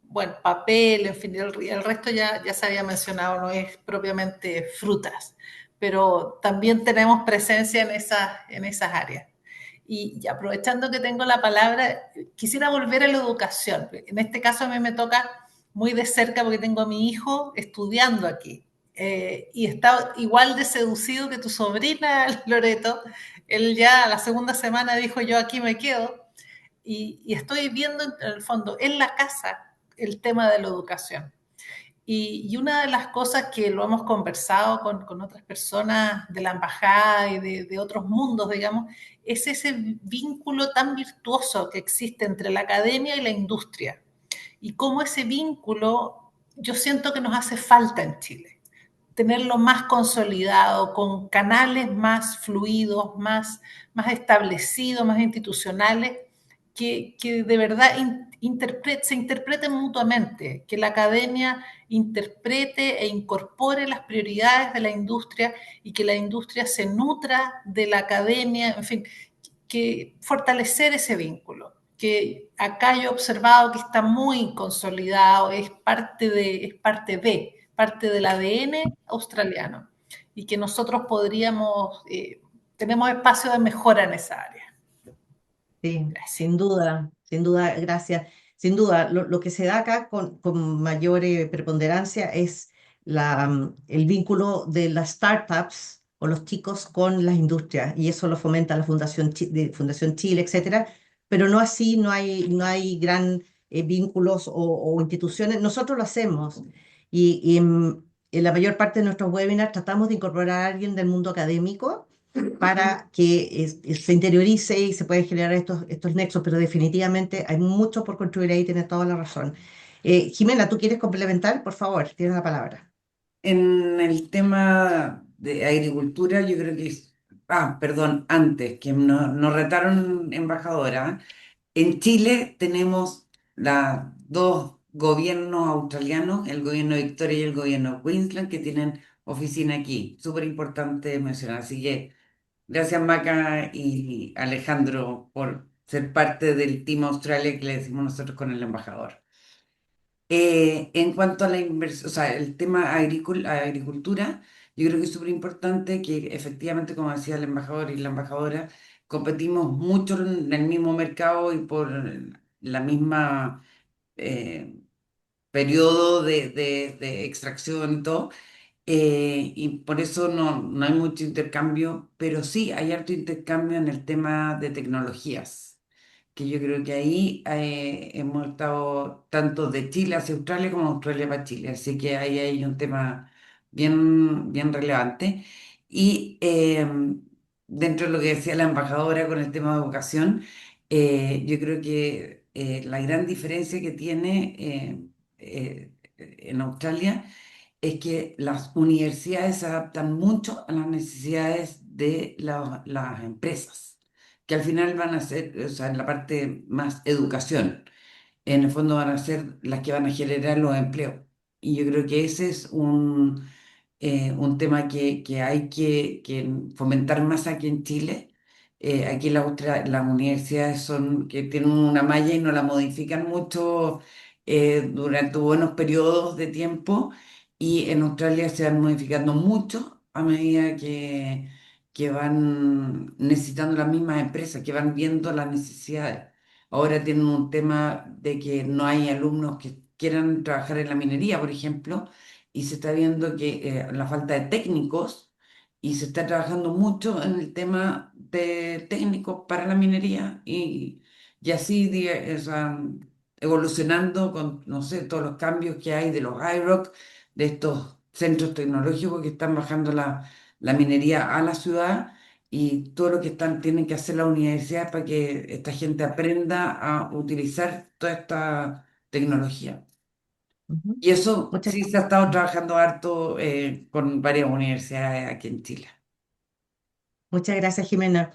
bueno, papel, en fin, el resto ya se había mencionado, no es propiamente frutas, pero también tenemos presencia en esas áreas. Y aprovechando que tengo la palabra, quisiera volver a la educación. En este caso a mí me toca muy de cerca porque tengo a mi hijo estudiando aquí. Y está igual de seducido que tu sobrina, Loreto. Él ya la segunda semana dijo, yo aquí me quedo. Y estoy viendo en el fondo en la casa el tema de la educación. Y una de las cosas que lo hemos conversado con otras personas de la embajada y de otros mundos, digamos, es ese vínculo tan virtuoso que existe entre la academia y la industria. Y cómo ese vínculo yo siento que nos hace falta en Chile. Tenerlo más consolidado, con canales más fluidos, más establecidos, más institucionales, que de verdad se interpreten mutuamente, que la academia interprete e incorpore las prioridades de la industria y que la industria se nutra de la academia, en fin, que fortalecer ese vínculo, que acá yo he observado que está muy consolidado, parte del ADN australiano y que nosotros podríamos, tenemos espacio de mejora en esa área. Sí, Gracias. sin duda, gracias. Sin duda, lo que se da acá con mayor preponderancia es el vínculo de las startups o los chicos con las industrias, y eso lo fomenta la Fundación Chile, etcétera, pero no así, no hay gran vínculos o instituciones. Nosotros lo hacemos, y en la mayor parte de nuestros webinars tratamos de incorporar a alguien del mundo académico para que se interiorice y se puedan generar estos nexos, pero definitivamente hay mucho por construir ahí, tienes toda la razón. Jimena, ¿tú quieres complementar? Por favor, tienes la palabra. En el tema de agricultura, yo creo que perdón, antes, que nos retaron embajadora. En Chile tenemos los dos gobiernos australianos, el gobierno de Victoria y el gobierno de Queensland, que tienen oficina aquí. Súper importante mencionar. Así que gracias, Maca y Alejandro, por ser parte del Team Australia que le decimos nosotros con el embajador. En cuanto a la inversión, o sea, el tema agricultura, yo creo que es súper importante que efectivamente, como decía el embajador y la embajadora, competimos mucho en el mismo mercado y por la misma eh, periodo de extracción y todo, y por eso no hay mucho intercambio, pero sí hay harto intercambio en el tema de tecnologías, que yo creo que ahí hemos estado tanto de Chile hacia Australia como Australia para Chile, así que ahí hay un tema bien relevante. Y dentro de lo que decía la embajadora con el tema de educación, yo creo que la gran diferencia que tiene en Australia es que las universidades se adaptan mucho a las necesidades de las empresas, que al final van a ser, o sea, en la parte más educación, en el fondo van a ser las que van a generar los empleos. Y yo creo que ese es un tema que hay que fomentar más aquí en Chile. Aquí las universidades son que tienen una malla y no la modifican mucho durante buenos periodos de tiempo, y en Australia se van modificando mucho a medida que van necesitando las mismas empresas, que van viendo las necesidades. Ahora tienen un tema de que no hay alumnos que quieran trabajar en la minería, por ejemplo, y se está viendo que la falta de técnicos, y se está trabajando mucho en el tema de técnicos para la minería, y así o sea, evolucionando con, no sé, todos los cambios que hay de los IROC, de estos centros tecnológicos que están bajando la minería a la ciudad, y todo lo que tienen que hacer las universidades para que esta gente aprenda a utilizar toda esta tecnología. Ujú. Y eso Muchas sí se ha estado trabajando harto con varias universidades aquí en Chile. Muchas gracias, Jimena.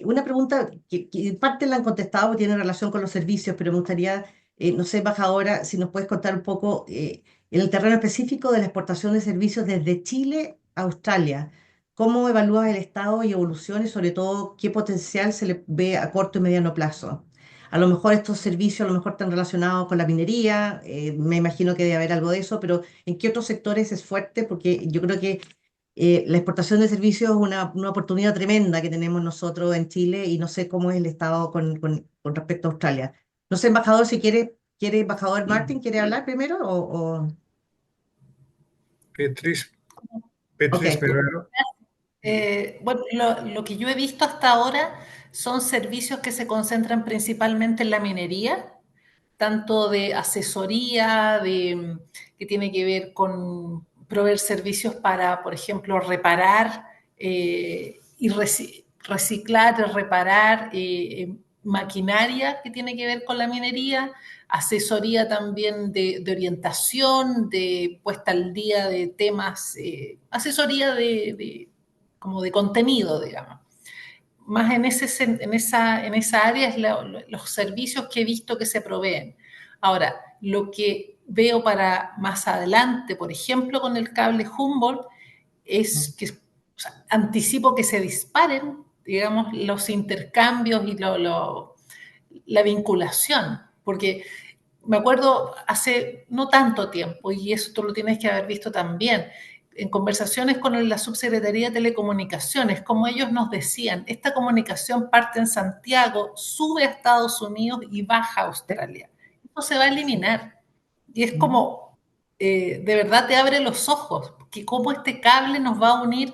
Una pregunta que en parte la han contestado, tiene relación con los servicios, pero me gustaría, no sé, embajadora, si nos puedes contar un poco en el terreno específico de la exportación de servicios desde Chile a Australia. ¿Cómo evalúas el estado y evolución y sobre todo qué potencial se le ve a corto y mediano plazo? A lo mejor estos servicios a lo mejor están relacionados con la minería, me imagino que debe haber algo de eso, pero ¿en qué otros sectores es fuerte? Porque yo creo que la exportación de servicios es una oportunidad tremenda que tenemos nosotros en Chile y no sé cómo es el estado con respecto a Australia. No sé, embajador, si embajador Martin, ¿quiere hablar primero? Beatriz, Ok, Beatriz Ferrero. Bueno, lo que yo he visto hasta ahora son servicios que se concentran principalmente en la minería, tanto de asesoría, que tiene que ver con proveer servicios para, por ejemplo, reparar y reciclar, reparar maquinaria que tiene que ver con la minería, asesoría también de orientación, de puesta al día de temas, asesoría como de contenido, digamos. Más en esa área es los servicios que he visto que se proveen. Ahora, lo que veo para más adelante, por ejemplo, con el cable Humboldt, es que, o sea, anticipo que se disparen, digamos, los intercambios y la vinculación, porque me acuerdo hace no tanto tiempo, y eso tú lo tienes que haber visto también, en conversaciones con la Subsecretaría de Telecomunicaciones, como ellos nos decían, esta comunicación parte en Santiago, sube a Estados Unidos y baja a Australia. Esto se va a eliminar. Y es como, de verdad te abre los ojos, que cómo este cable nos va a unir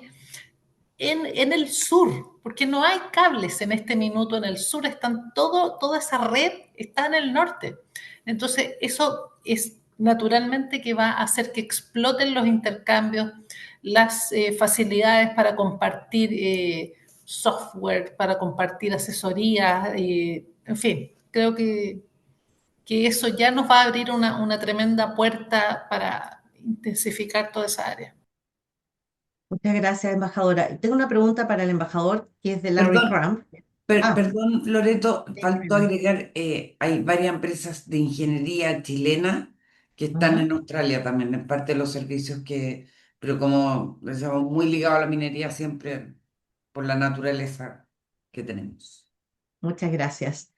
en el sur, porque no hay cables en este minuto en el sur, toda esa red está en el norte. Entonces, eso es naturalmente que va a hacer que exploten los intercambios, las facilidades para compartir software, para compartir asesorías, en fin, creo que eso ya nos va a abrir una tremenda puerta para intensificar toda esa área. muchas gracias, embajadora. Tengo una pregunta para el embajador que es de Larry Perdón, Cramp. Ah, perdón, Loreto, faltó dígame. agregar, hay varias empresas de ingeniería chilena que están Ujú. en Australia también, en parte de los servicios pero como estamos muy ligados a la minería siempre por la naturaleza que tenemos. Muchas gracias.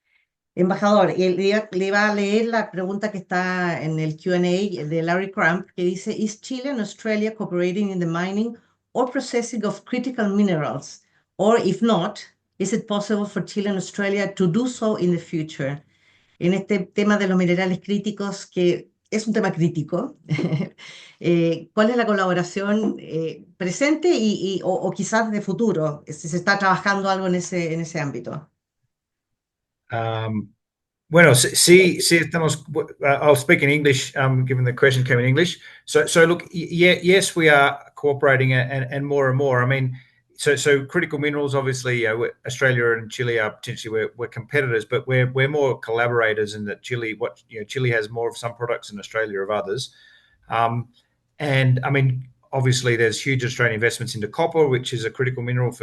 Embajador, y le iba a leer la pregunta que está en el Q&A de Larry Cramp, que dice, ¿Is Chile and Australia cooperating in the mining or processing of critical minerals? Or if not, is it possible for Chile and Australia to do so in the future? En este tema de los minerales críticos, que es un tema crítico, ¿cuál es la colaboración presente o quizás de futuro? Si se está trabajando algo en ese ámbito. Um, Bueno, sí, sí, estamos. I'll speak in English, given the question came in English. So look, yeah, yes, we are cooperating and more and more. I mean, so critical minerals, obviously, Australia and Chile are potentially we're competitors, but we're more collaborators in that Chile has more of some products and Australia of others. And I mean, obviously, there's huge Australian investments into copper, which is a critical mineral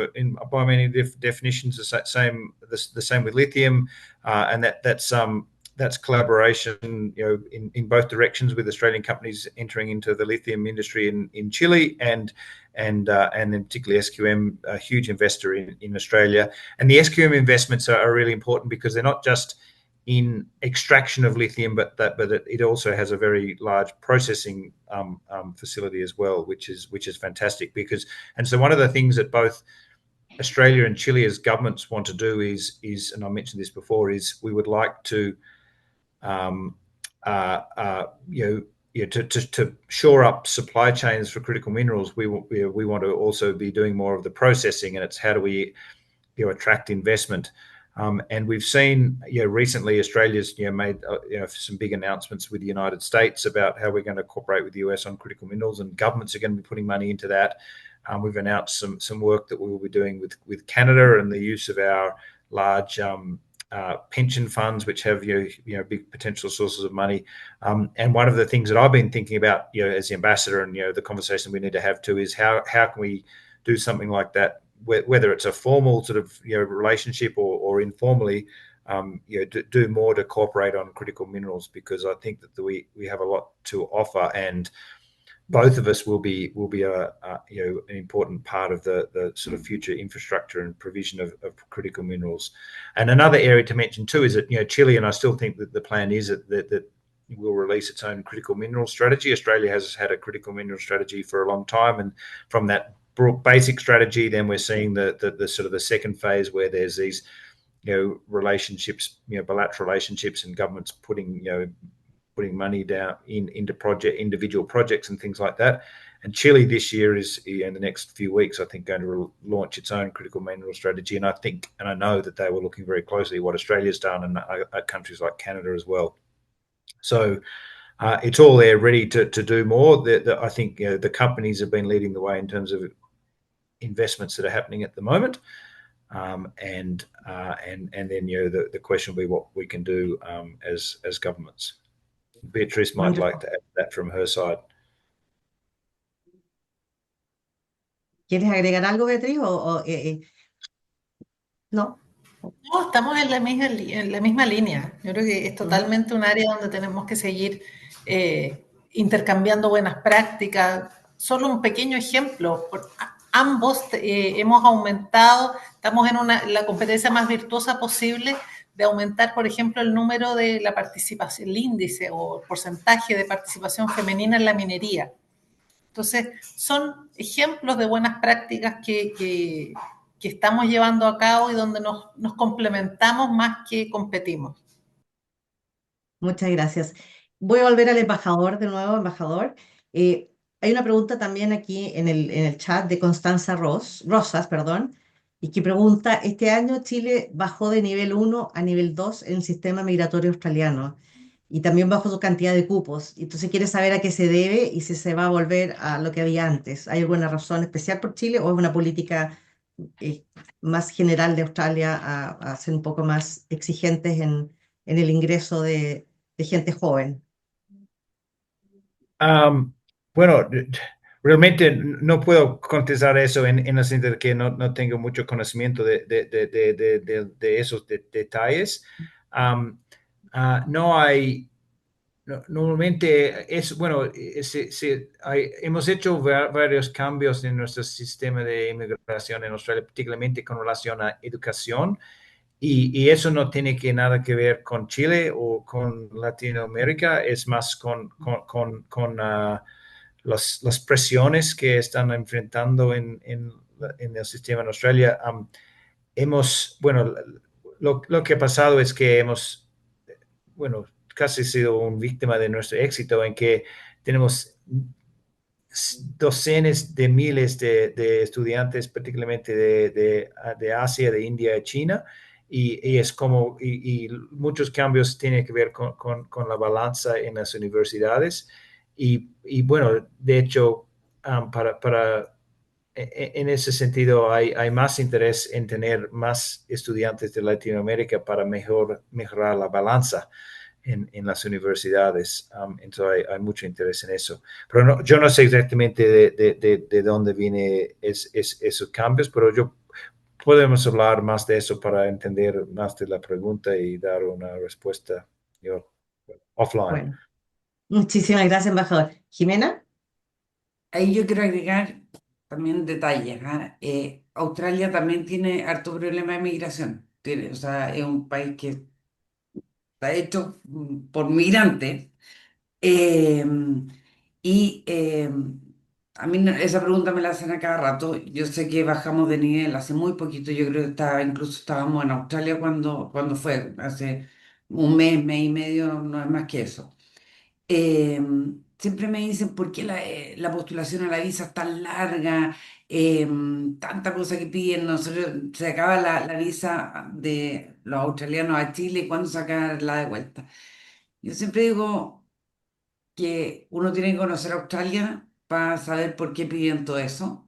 by many definitions. The same with lithium, and that's collaboration, in both directions with Australian companies entering into the lithium industry in Chile and then particularly SQM, a huge investor in Australia. And the SQM investments are really important because they're not just in extraction of lithium, but it also has a very large processing facility as well, which is fantastic. So one of the things that both Australia and Chile as governments want to do is, and I mentioned this before, is we would like to to shore up supply chains for critical minerals. We want to also be doing more of the processing, and it's how do we attract investment. And we've seen, recently Australia's made some big announcements with the United States about how we're going to cooperate with the US on critical minerals, and governments are going to be putting money into that. We've announced some work that we will be doing with Canada and the use of our large pension funds, which have big potential sources of money. And one of the things that I've been thinking about, as the ambassador, and the conversation we need to have too, is how can we do something like that whether it's a formal sort of relationship or informally, do more to cooperate on critical minerals, because I think that we have a lot to offer, and both of us will be an important part of the sort of future infrastructure and provision of critical minerals. And another area to mention too is that Chile, and I still think that the plan is that will release its own critical mineral strategy. Australia has had a critical mineral strategy for a long time, and from that basic strategy, then we're seeing the sort of the second phase where there's these relationships, bilateral relationships, and governments putting money down into individual projects and things like that. And Chile this year is, in the next few weeks, I think, going to launch its own critical mineral strategy. And I know that they were looking very closely at what Australia's done, and countries like Canada as well. So it's all there, ready to do more. I think the companies have been leading the way in terms of investments that are happening at the moment. And then the question will be what we can do as governments. Beatrice might like to add that from her side. ¿Quieres agregar algo, Beatriz? ¿No? No, estamos en la misma línea. Yo creo que es totalmente un área donde tenemos que seguir intercambiando buenas prácticas. Solo un pequeño ejemplo. Ambos hemos aumentado, estamos en la competencia más virtuosa posible de aumentar, por ejemplo, el número de la participación, el índice o porcentaje de participación femenina en la minería. Entonces, son ejemplos de buenas prácticas que estamos llevando a cabo y donde nos complementamos más que competimos. Muchas gracias. Voy a volver al embajador de nuevo, embajador. Hay una pregunta también aquí en el chat de Constanza Rosas, perdón, y que pregunta, este año Chile bajó de nivel 1 a nivel 2 en el sistema migratorio australiano y también bajó su cantidad de cupos. Entonces quiere saber a qué se debe y si se va a volver a lo que había antes. ¿Hay alguna razón especial por Chile o es una política más general de Australia a ser un poco más exigentes en el ingreso de gente joven? Bueno, realmente no puedo contestar eso en el sentido de que no tengo mucho conocimiento de esos detalles. No hay, normalmente es, bueno, hemos hecho varios cambios en nuestro sistema de inmigración en Australia, particularmente con relación a educación. Y eso no tiene nada que ver con Chile o con Latinoamérica, es más con las presiones que están enfrentando en el sistema en Australia. Bueno, lo que ha pasado es que hemos, bueno, casi sido una víctima de nuestro éxito en que tenemos docenas de miles de estudiantes, particularmente de Asia, de India, de China, y es como, y muchos cambios tienen que ver con la balanza en las universidades. Y bueno, de hecho, en ese sentido hay más interés en tener más estudiantes de Latinoamérica para mejorar la balanza en las universidades. Entonces hay mucho interés en eso. Pero yo no sé exactamente de dónde vienen esos cambios, pero podemos hablar más de eso para entender más de la pregunta y dar una respuesta offline. Bueno, muchísimas gracias, embajador. Jimena. Ahí yo quiero agregar también detalles, ¿ah? Australia también tiene harto problema de migración. O sea, es un país que está hecho por migrantes. Eh, y a mí esa pregunta me la hacen a cada rato. Yo sé que bajamos de nivel hace muy poquito. Yo creo que incluso estábamos en Australia cuando fue, hace un mes y medio, no es más que eso. Eh, Siempre me dicen por qué la postulación a la visa es tan larga, eh, tanta cosa que piden. Nosotros, se acaba la visa de los australianos a Chile y cuándo sacar la de vuelta. Yo siempre digo que uno tiene que conocer Australia para saber por qué piden todo eso.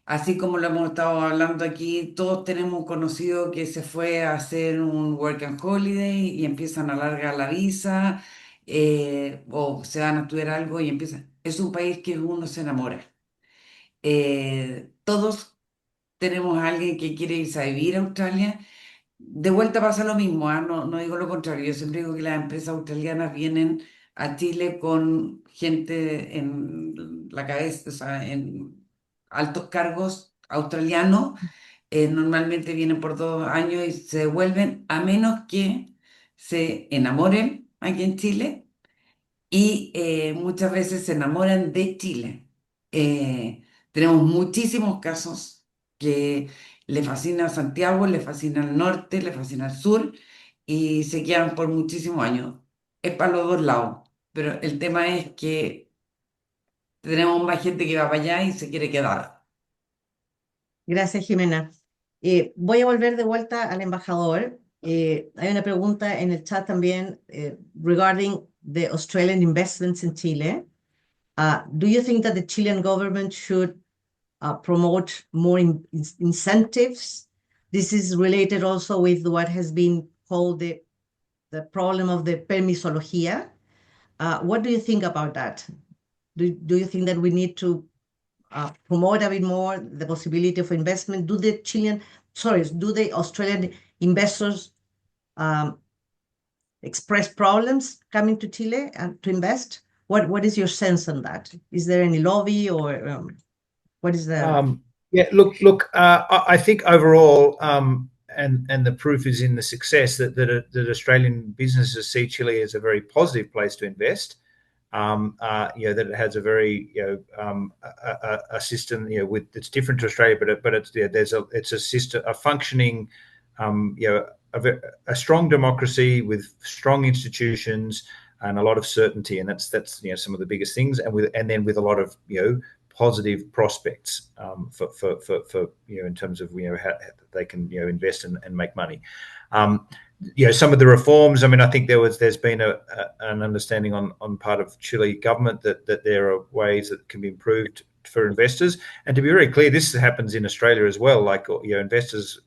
Así como lo hemos estado hablando aquí, todos tenemos un conocido que se fue a hacer un work and holiday y empiezan a alargar la visa, o se van a estudiar algo y empiezan. Es un país que uno se enamora. Todos tenemos a alguien que quiere irse a vivir a Australia. De vuelta pasa lo mismo, ¿ah? No, no digo lo contrario. Yo siempre digo que las empresas australianas vienen a Chile con gente en la cabeza, o sea, en altos cargos australianos. Normalmente vienen por 2 años y se devuelven, a menos que se enamoren aquí en Chile y muchas veces se enamoran de Chile. Tenemos muchísimos casos que le fascina Santiago, le fascina el norte, le fascina el sur y se quedan por muchísimos años. Es para los dos lados, pero el tema es que tenemos más gente que va para allá y se quiere quedar. Gracias, Jimena. Voy a volver de vuelta al embajador. Hay una pregunta en el chat también regarding the Australian investments in Chile. Do you think that the Chilean government should promote more incentives? This is related also with what has been called the problem of the permisología. What do you think about that? Do you think that we need to promote a bit more the possibility of investment? Do the Australian investors um, express problems coming to Chile and to invest? What is your sense on that? Is there any lobby or what is the? Yeah, look. I think overall, and the proof is in the success that Australian businesses see Chile as a very positive place to invest. That it has a very a system with it's different to Australia, but it's a system, a functioning a strong democracy with strong institutions and a lot of certainty, and that's some of the biggest things, and then with a lot of positive prospects for in terms of how they can invest and make money. Some of the reforms. I mean, I think there's been an understanding on part of Chile government that there are ways that can be improved for investors. And to be very clear, this happens in Australia as well. Like investors,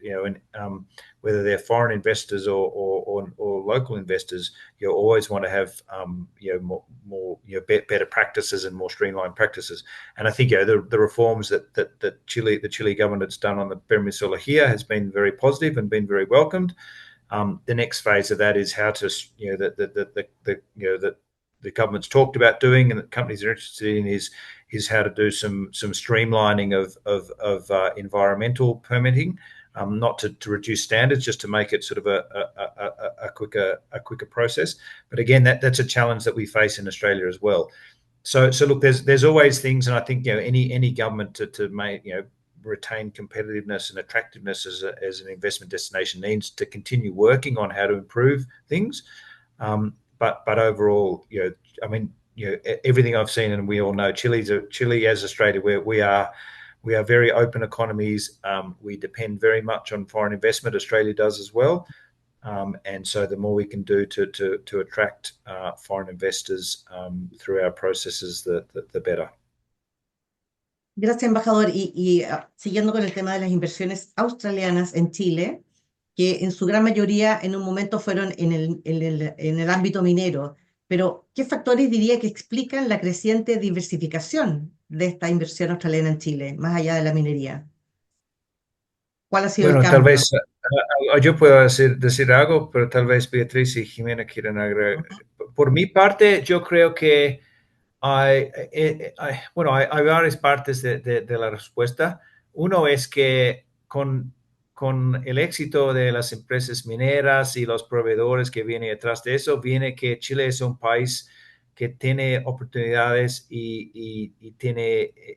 whether they're foreign investors or local investors, you always want to have more better practices and more streamlined practices. And I think the reforms that the Chile government has done on the permisología has been very positive and been very welcomed. The next phase of that is how to that the government's talked about doing and that companies are interested in is how to do some streamlining of environmental permitting, not to reduce standards, just to make it sort of a quicker process. But again, that's a challenge that we face in Australia as well. So look, there's always things, and I think any government to make retain competitiveness and attractiveness as an investment destination needs to continue working on how to improve things. But overall, I mean, everything I've seen, and we all know Chile as Australia, where we are very open economies. We depend very much on foreign investment. Australia does as well. And so the more we can do to attract foreign investors through our processes, the better. Gracias, embajador. Siguiendo con el tema de las inversiones australianas en Chile, que en su gran mayoría en un momento fueron en el ámbito minero, pero ¿qué factores diría que explican la creciente diversificación de esta inversión australiana en Chile, más allá de la minería? ¿Cuál ha sido el Tal cambio? vez yo puedo decir algo, pero tal vez Beatriz y Jimena quieran agregar. Por mi parte, yo creo que hay varias partes de la respuesta. Uno es que con el éxito de las empresas mineras y los proveedores que vienen detrás de eso, viene que Chile es un país que tiene oportunidades y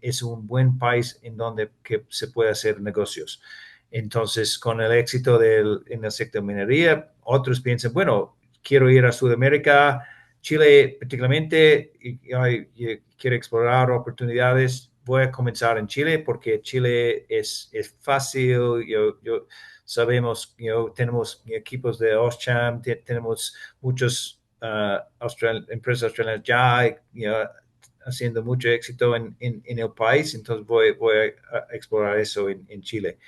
es un buen país en donde que se puede hacer negocios. Entonces, con el éxito en el sector minería, otros piensan, bueno, quiero ir a Sudamérica, Chile particularmente, y quiero explorar oportunidades. Voy a comenzar en Chile porque Chile es fácil. Sabemos, tenemos equipos de AusCham, tenemos muchas empresas australianas ya haciendo mucho éxito en el país, entonces voy a explorar eso en Chile.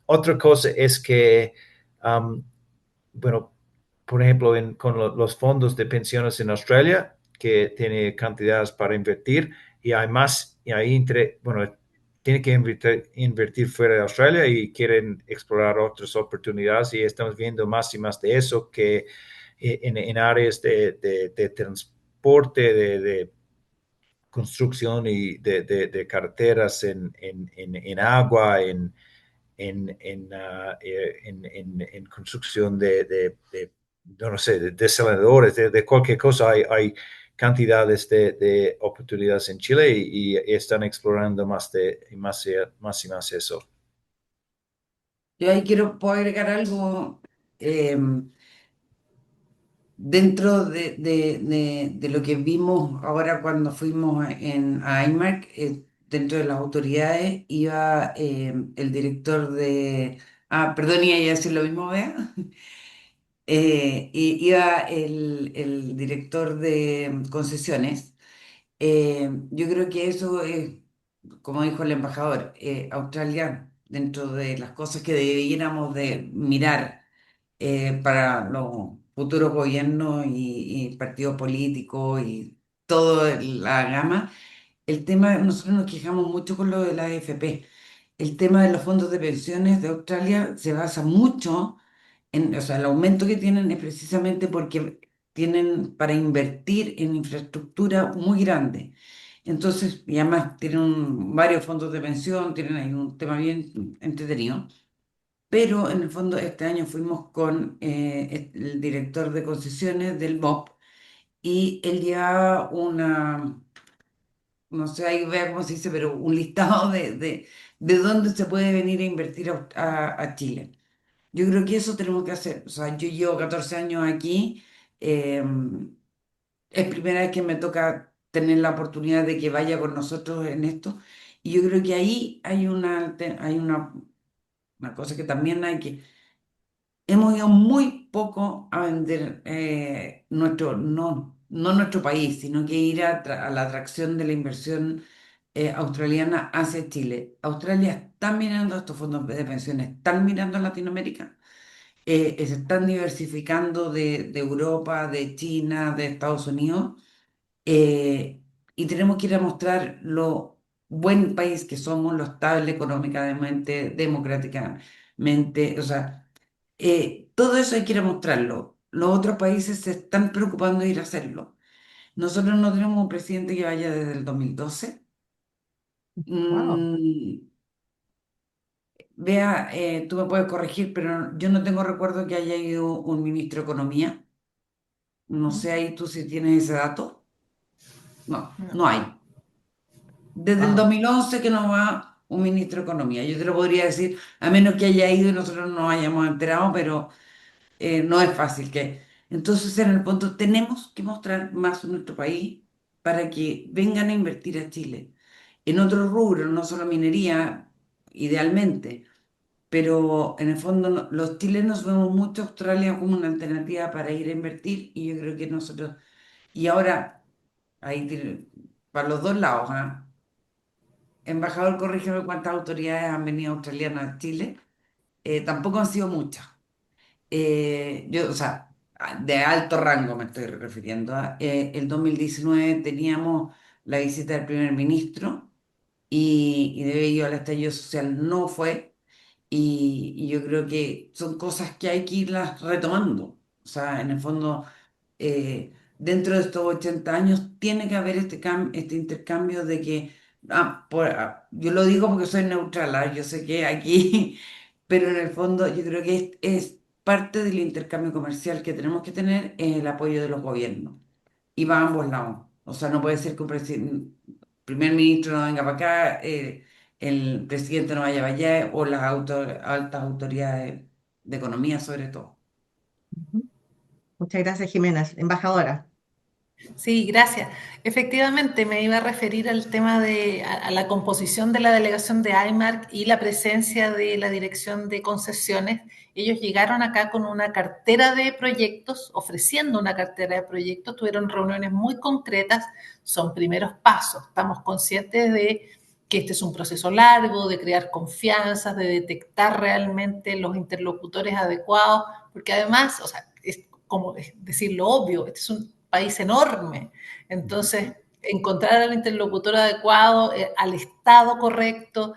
Otra cosa es que, por ejemplo, con los fondos de pensiones en Australia, que tiene cantidades para invertir, y hay más, y ahí tienen que invertir fuera de Australia y quieren explorar otras oportunidades y estamos viendo más y más de eso que en áreas de transporte, de construcción y de carreteras en agua, en construcción no sé, de desaladores, de cualquier cosa. Hay cantidades de oportunidades en Chile y están explorando más y más eso. Yo ahí puedo agregar algo eh, dentro de lo que vimos ahora cuando fuimos a IMARC, dentro de las autoridades iba el director de... Ah, perdón, iba a decir lo mismo, Bea. Y iba el director de concesiones. Yo creo que eso es, como dijo el embajador, Australia, dentro de las cosas que debiéramos de mirar para los futuros gobiernos y partidos políticos y toda la gama. El tema, nosotros nos quejamos mucho con lo de la AFP. El tema de los fondos de pensiones de Australia se basa mucho o sea, el aumento que tienen es precisamente porque tienen para invertir en infraestructura muy grande. Entonces, y además tienen varios fondos de pensión, tienen ahí un tema bien entretenido. Pero en el fondo este año fuimos con el director de concesiones del MOP y él llevaba no sé, ahí vea cómo se dice, pero un listado de dónde se puede venir a invertir a Chile. Yo creo que eso tenemos que hacer. O sea, yo llevo 14 años aquí. eh, es primera vez que me toca tener la oportunidad de que vaya con nosotros en esto. Y yo creo que ahí hay una cosa que también hay que... Hemos ido muy poco a vender no nuestro país, sino que ir a la atracción de la inversión australiana hacia Chile. Australia está mirando estos fondos de pensiones, están mirando a Latinoamérica, se están diversificando de Europa, de China, de Estados Unidos, eh, y tenemos que ir a mostrar lo buen país que somos, lo estable económicamente, democráticamente, o sea, todo eso hay que ir a mostrarlo. Los otros países se están preocupando de ir a hacerlo. Nosotros no tenemos un presidente que vaya desde el 2012. Wow. Mm, Vea, tú me puedes corregir, pero yo no tengo recuerdo que haya ido un ministro de Economía. No sé ahí tú si tienes ese dato. No, No. no hay. Desde el Wow. 2011 que no va un ministro de Economía. Yo te lo podría decir, a menos que haya ido y nosotros no hayamos enterado, pero no es fácil que... Entonces, en el punto, tenemos que mostrar más nuestro país para que vengan a invertir a Chile. En otros rubros, no solo minería, idealmente, pero en el fondo los chilenos vemos mucho a Australia como una alternativa para ir a invertir y yo creo que nosotros... Y ahora, ahí para los dos lados, ¿ah? Embajador, corrígeme cuántas autoridades han venido australianas a Chile. Tampoco han sido muchas. O sea, de alto rango me estoy refiriendo. El 2019 teníamos la visita del primer ministro y debido al estallido social no fue. Y yo creo que son cosas que hay que irlas retomando. O sea, en el fondo, dentro de estos 80 años tiene que haber este intercambio de que, yo lo digo porque soy neutral, yo sé que aquí, pero en el fondo yo creo que es parte del intercambio comercial que tenemos que tener el apoyo de los gobiernos. Y va a ambos lados. O sea, no puede ser que un primer ministro no venga para acá, el presidente no vaya para allá, o las altas autoridades de economía sobre todo. Ujú. Muchas gracias, Jimena. Embajadora. Sí, gracias. Efectivamente, me iba a referir al tema a la composición de la delegación de IMARC y la presencia de la Dirección de Concesiones. Ellos llegaron acá con una cartera de proyectos, ofreciendo una cartera de proyectos, tuvieron reuniones muy concretas, son primeros pasos. Estamos conscientes de que este es un proceso largo, de crear confianza, de detectar realmente los interlocutores adecuados, porque además, o sea, es como decir lo obvio, este es un país enorme. Entonces, encontrar al interlocutor adecuado, al estado correcto,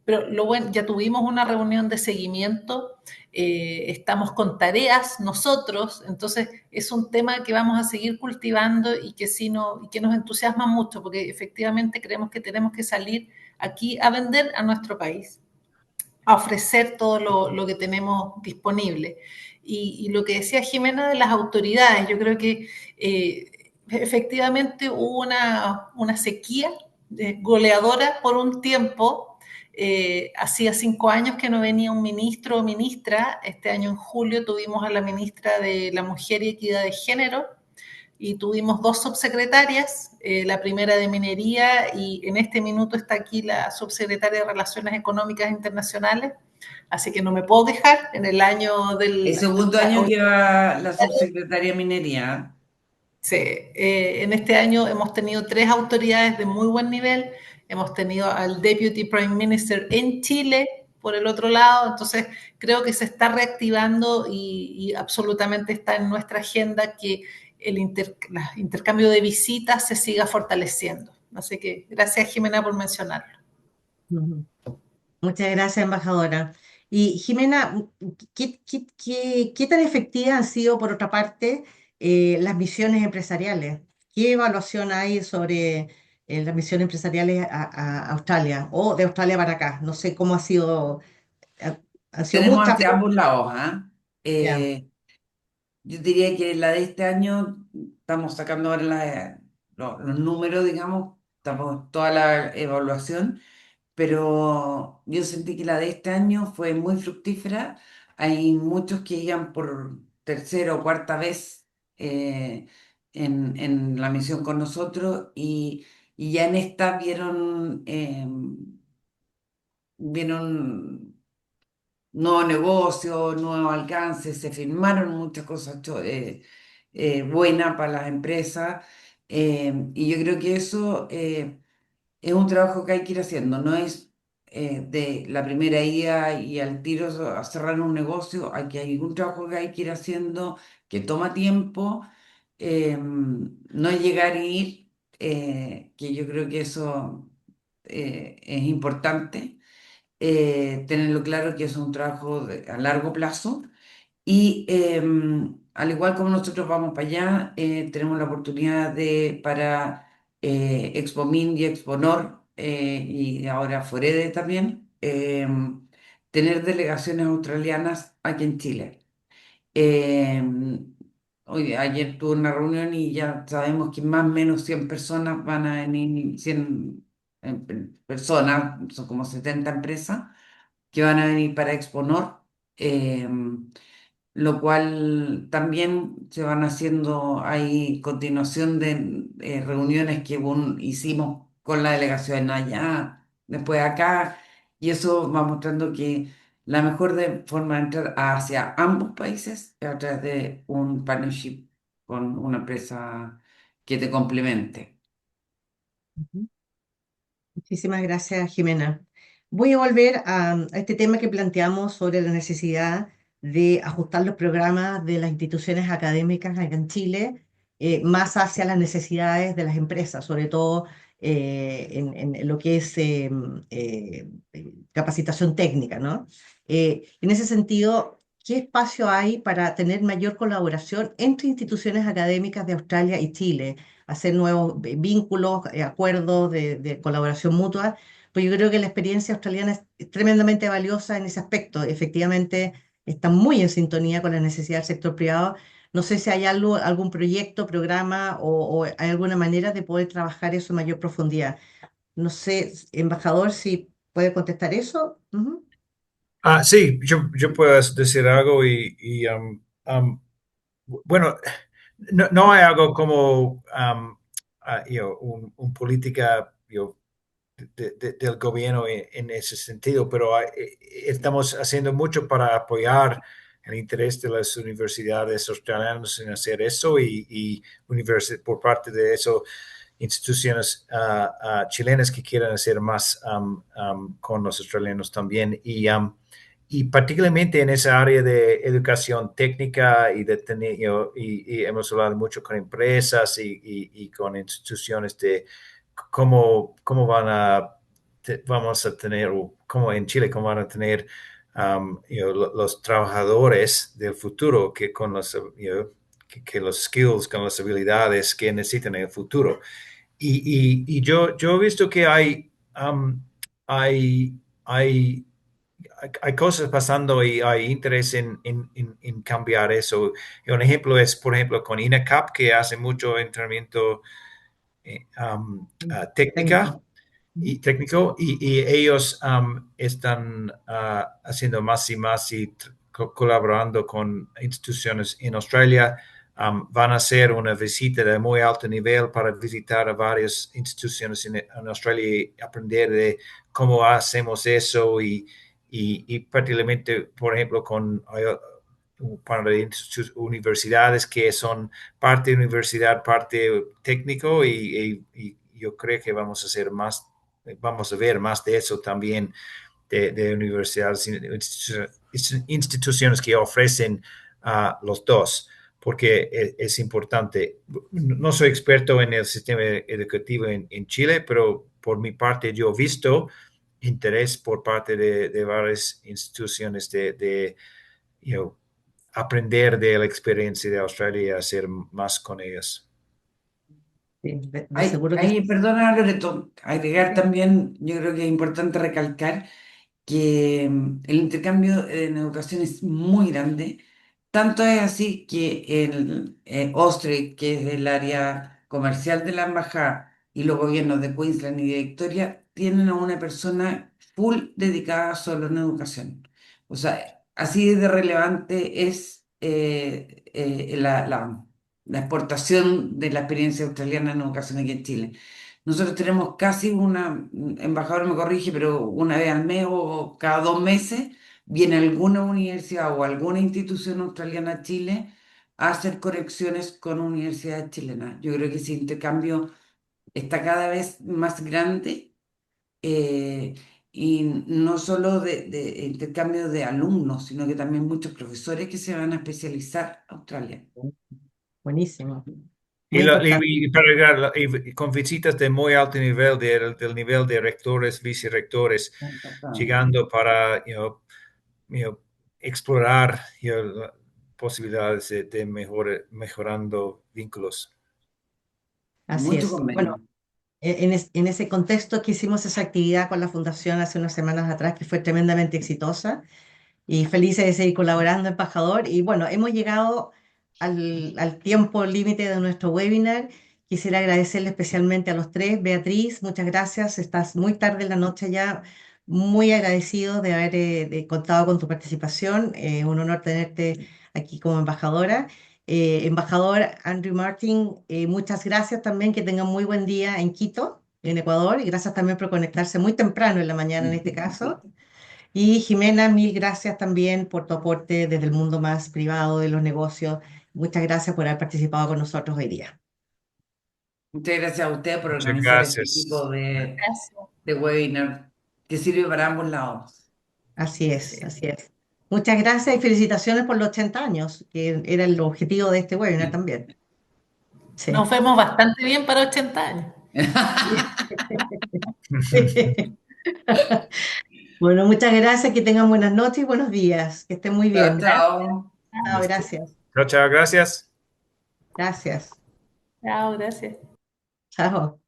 pero lo bueno, ya tuvimos una reunión de seguimiento, estamos con tareas nosotros, entonces es un tema que vamos a seguir cultivando y que, y que nos entusiasma mucho, porque efectivamente creemos que tenemos que salir aquí a vender a nuestro país, a ofrecer todo lo que tenemos disponible. Y lo que decía Jimena de las autoridades, yo creo que efectivamente hubo una sequía goleadora por un tiempo. Hacía 5 años que no venía un ministro o ministra. Este año en julio tuvimos a la ministra de la Mujer y Equidad de Género, y tuvimos 2 subsecretarias, la primera de Minería, y en este minuto está aquí la subsecretaria de Relaciones Económicas Internacionales, así que no me puedo dejar en el año El del... segundo año que va la subsecretaria de Minería. Sí, en este año hemos tenido 3 autoridades de muy buen nivel, hemos tenido al Deputy Prime Minister en Chile, por el otro lado, entonces creo que se está reactivando y absolutamente está en nuestra agenda que el intercambio de visitas se siga fortaleciendo. Así que gracias, Jimena, por mencionarlo. Ujú. Muchas gracias, embajadora. Y Jimena, ¿qué tan efectivas han sido, por otra parte, las misiones empresariales? ¿Qué evaluación hay sobre las misiones empresariales a Australia o de Australia para acá? No sé cómo ha sido, ha- han sido Tenemos muchas, hacia pero ambos lados, ¿ah? ya. Yo diría que la de este año, estamos sacando ahora los números, digamos, estamos toda la evaluación, pero yo sentí que la de este año fue muy fructífera. Hay muchos que iban por tercera o cuarta vez en la misión con nosotros y ya en esta vieron nuevos negocios, nuevos alcances, se firmaron muchas cosas buenas para las empresas y yo creo que eso es un trabajo que hay que ir haciendo, no es de la primera ida y al tiro a cerrar un negocio, hay un trabajo que hay que ir haciendo que toma tiempo, no es llegar y ir, que yo creo que eso es importante tenerlo claro que es un trabajo a largo plazo y al igual como nosotros vamos para allá, tenemos la oportunidad para Expomin y Exponor y ahora Forede también, tener delegaciones australianas aquí en Chile. Eh, ayer tuve una reunión y ya sabemos que más o menos 100 personas van a venir, 100 personas, son como 70 empresas que van a venir para Exponor, lo cual también se van haciendo, hay continuación de reuniones que hicimos con la delegación allá, después acá, y eso va mostrando que la mejor forma de entrar hacia ambos países es a través de un partnership con una empresa que te complemente. Ujú. Muchísimas gracias, Jimena. Voy a volver a este tema que planteamos sobre la necesidad de ajustar los programas de las instituciones académicas acá en Chile más hacia las necesidades de las empresas, sobre todo en lo que es capacitación técnica, ¿no? En ese sentido, ¿qué espacio hay para tener mayor colaboración entre instituciones académicas de Australia y Chile? Hacer nuevos vínculos, acuerdos de colaboración mutua, pues yo creo que la experiencia australiana es tremendamente valiosa en ese aspecto. Efectivamente, está muy en sintonía con la necesidad del sector privado. No sé si hay algún proyecto, programa o hay alguna manera de poder trabajar eso en mayor profundidad. No sé, embajador, si puede contestar eso. Ujú. Sí, yo puedo decir algo bueno, no hay algo como un política del gobierno en ese sentido, pero estamos haciendo mucho para apoyar el interés de las universidades australianas en hacer eso y por parte de eso instituciones chilenas que quieran hacer más con los australianos también. y particularmente en esa área de educación técnica y de tener, y hemos hablado mucho con empresas y con instituciones de cómo vamos a tener, o cómo en Chile, cómo van a tener los trabajadores del futuro que con los, que los skills, con las habilidades que necesitan en el futuro. Y yo he visto que hay, hay, hay cosas pasando y hay interés en cambiar eso. Y un ejemplo es, por ejemplo, con INACAP, que hace mucho entrenamiento técnica Técnico. y técnico y ellos están haciendo más y más y colaborando con instituciones en Australia. Van a hacer una visita de muy alto nivel para visitar a varias instituciones en Australia y aprender de cómo hacemos eso y particularmente, por ejemplo, con para universidades que son parte universidad, parte técnico y yo creo que vamos a ver más de eso también de universidades, instituciones que ofrecen los dos, porque es importante. No soy experto en el sistema educativo en Chile, pero por mi parte yo he visto interés por parte de varias instituciones you know, aprender de la experiencia de Australia y hacer más con ellas. Sí, de seguro que Ahí, sí. perdona, Loreto, agregar también, yo creo que es importante recalcar que el intercambio en educación es muy grande. Tanto es así que el OSTRE, que es el área comercial de la embajada, y los gobiernos de Queensland y de Victoria, tienen a una persona full dedicada solo en educación. O sea, así de relevante es la exportación de la experiencia australiana en educación aquí en Chile. Nosotros tenemos casi una, embajador me corrige, pero una vez al mes o cada 2 meses viene alguna universidad o alguna institución australiana a Chile a hacer conexiones con universidades chilenas. Yo creo que ese intercambio está cada vez más grande eh, y no solo de intercambio de alumnos, sino que también muchos profesores que se van a especializar a Australia. Buenísimo. Y, Muy importante. para agregar, y con visitas de muy alto nivel, del nivel de rectores, vicerrectores, Exactamente. llegando para you know, explorar posibilidades de mejorando vínculos. Así Mucho es. Bueno, convenio. en ese contexto que hicimos esa actividad con la Fundación hace unas semanas atrás, que fue tremendamente exitosa, y felices de seguir colaborando, embajador. Y bueno, hemos llegado al tiempo límite de nuestro webinar. Quisiera agradecerle especialmente a los tres. Beatriz, muchas gracias. Estás muy tarde en la noche ya. Muy agradecido de haber contado con tu participación. Un honor tenerte aquí como embajadora. Embajador Andrew Martin, muchas gracias también. Que tengan muy buen día en Quito, en Ecuador. Y gracias también por conectarse muy temprano en la mañana en este caso. Y Jimena, mil gracias también por tu aporte desde el mundo más privado de los negocios. Muchas gracias por haber participado con nosotros hoy día. Muchas gracias a usted por Muchas organizar este tipo gracias. Gracias. de webinar que sirve para ambos lados. Así Sí. es, así es. Muchas gracias y felicitaciones por los 80 años, que era el objetivo de este webinar también. Nos Sí. vemos bastante bien para 80 años. Bueno, muchas gracias, que tengan buenas noches y buenos días. Que estén muy Chao, bien. chao. Chao, Listo. gracias. Chao, chao, gracias. Gracias. Chao, gracias. Chao.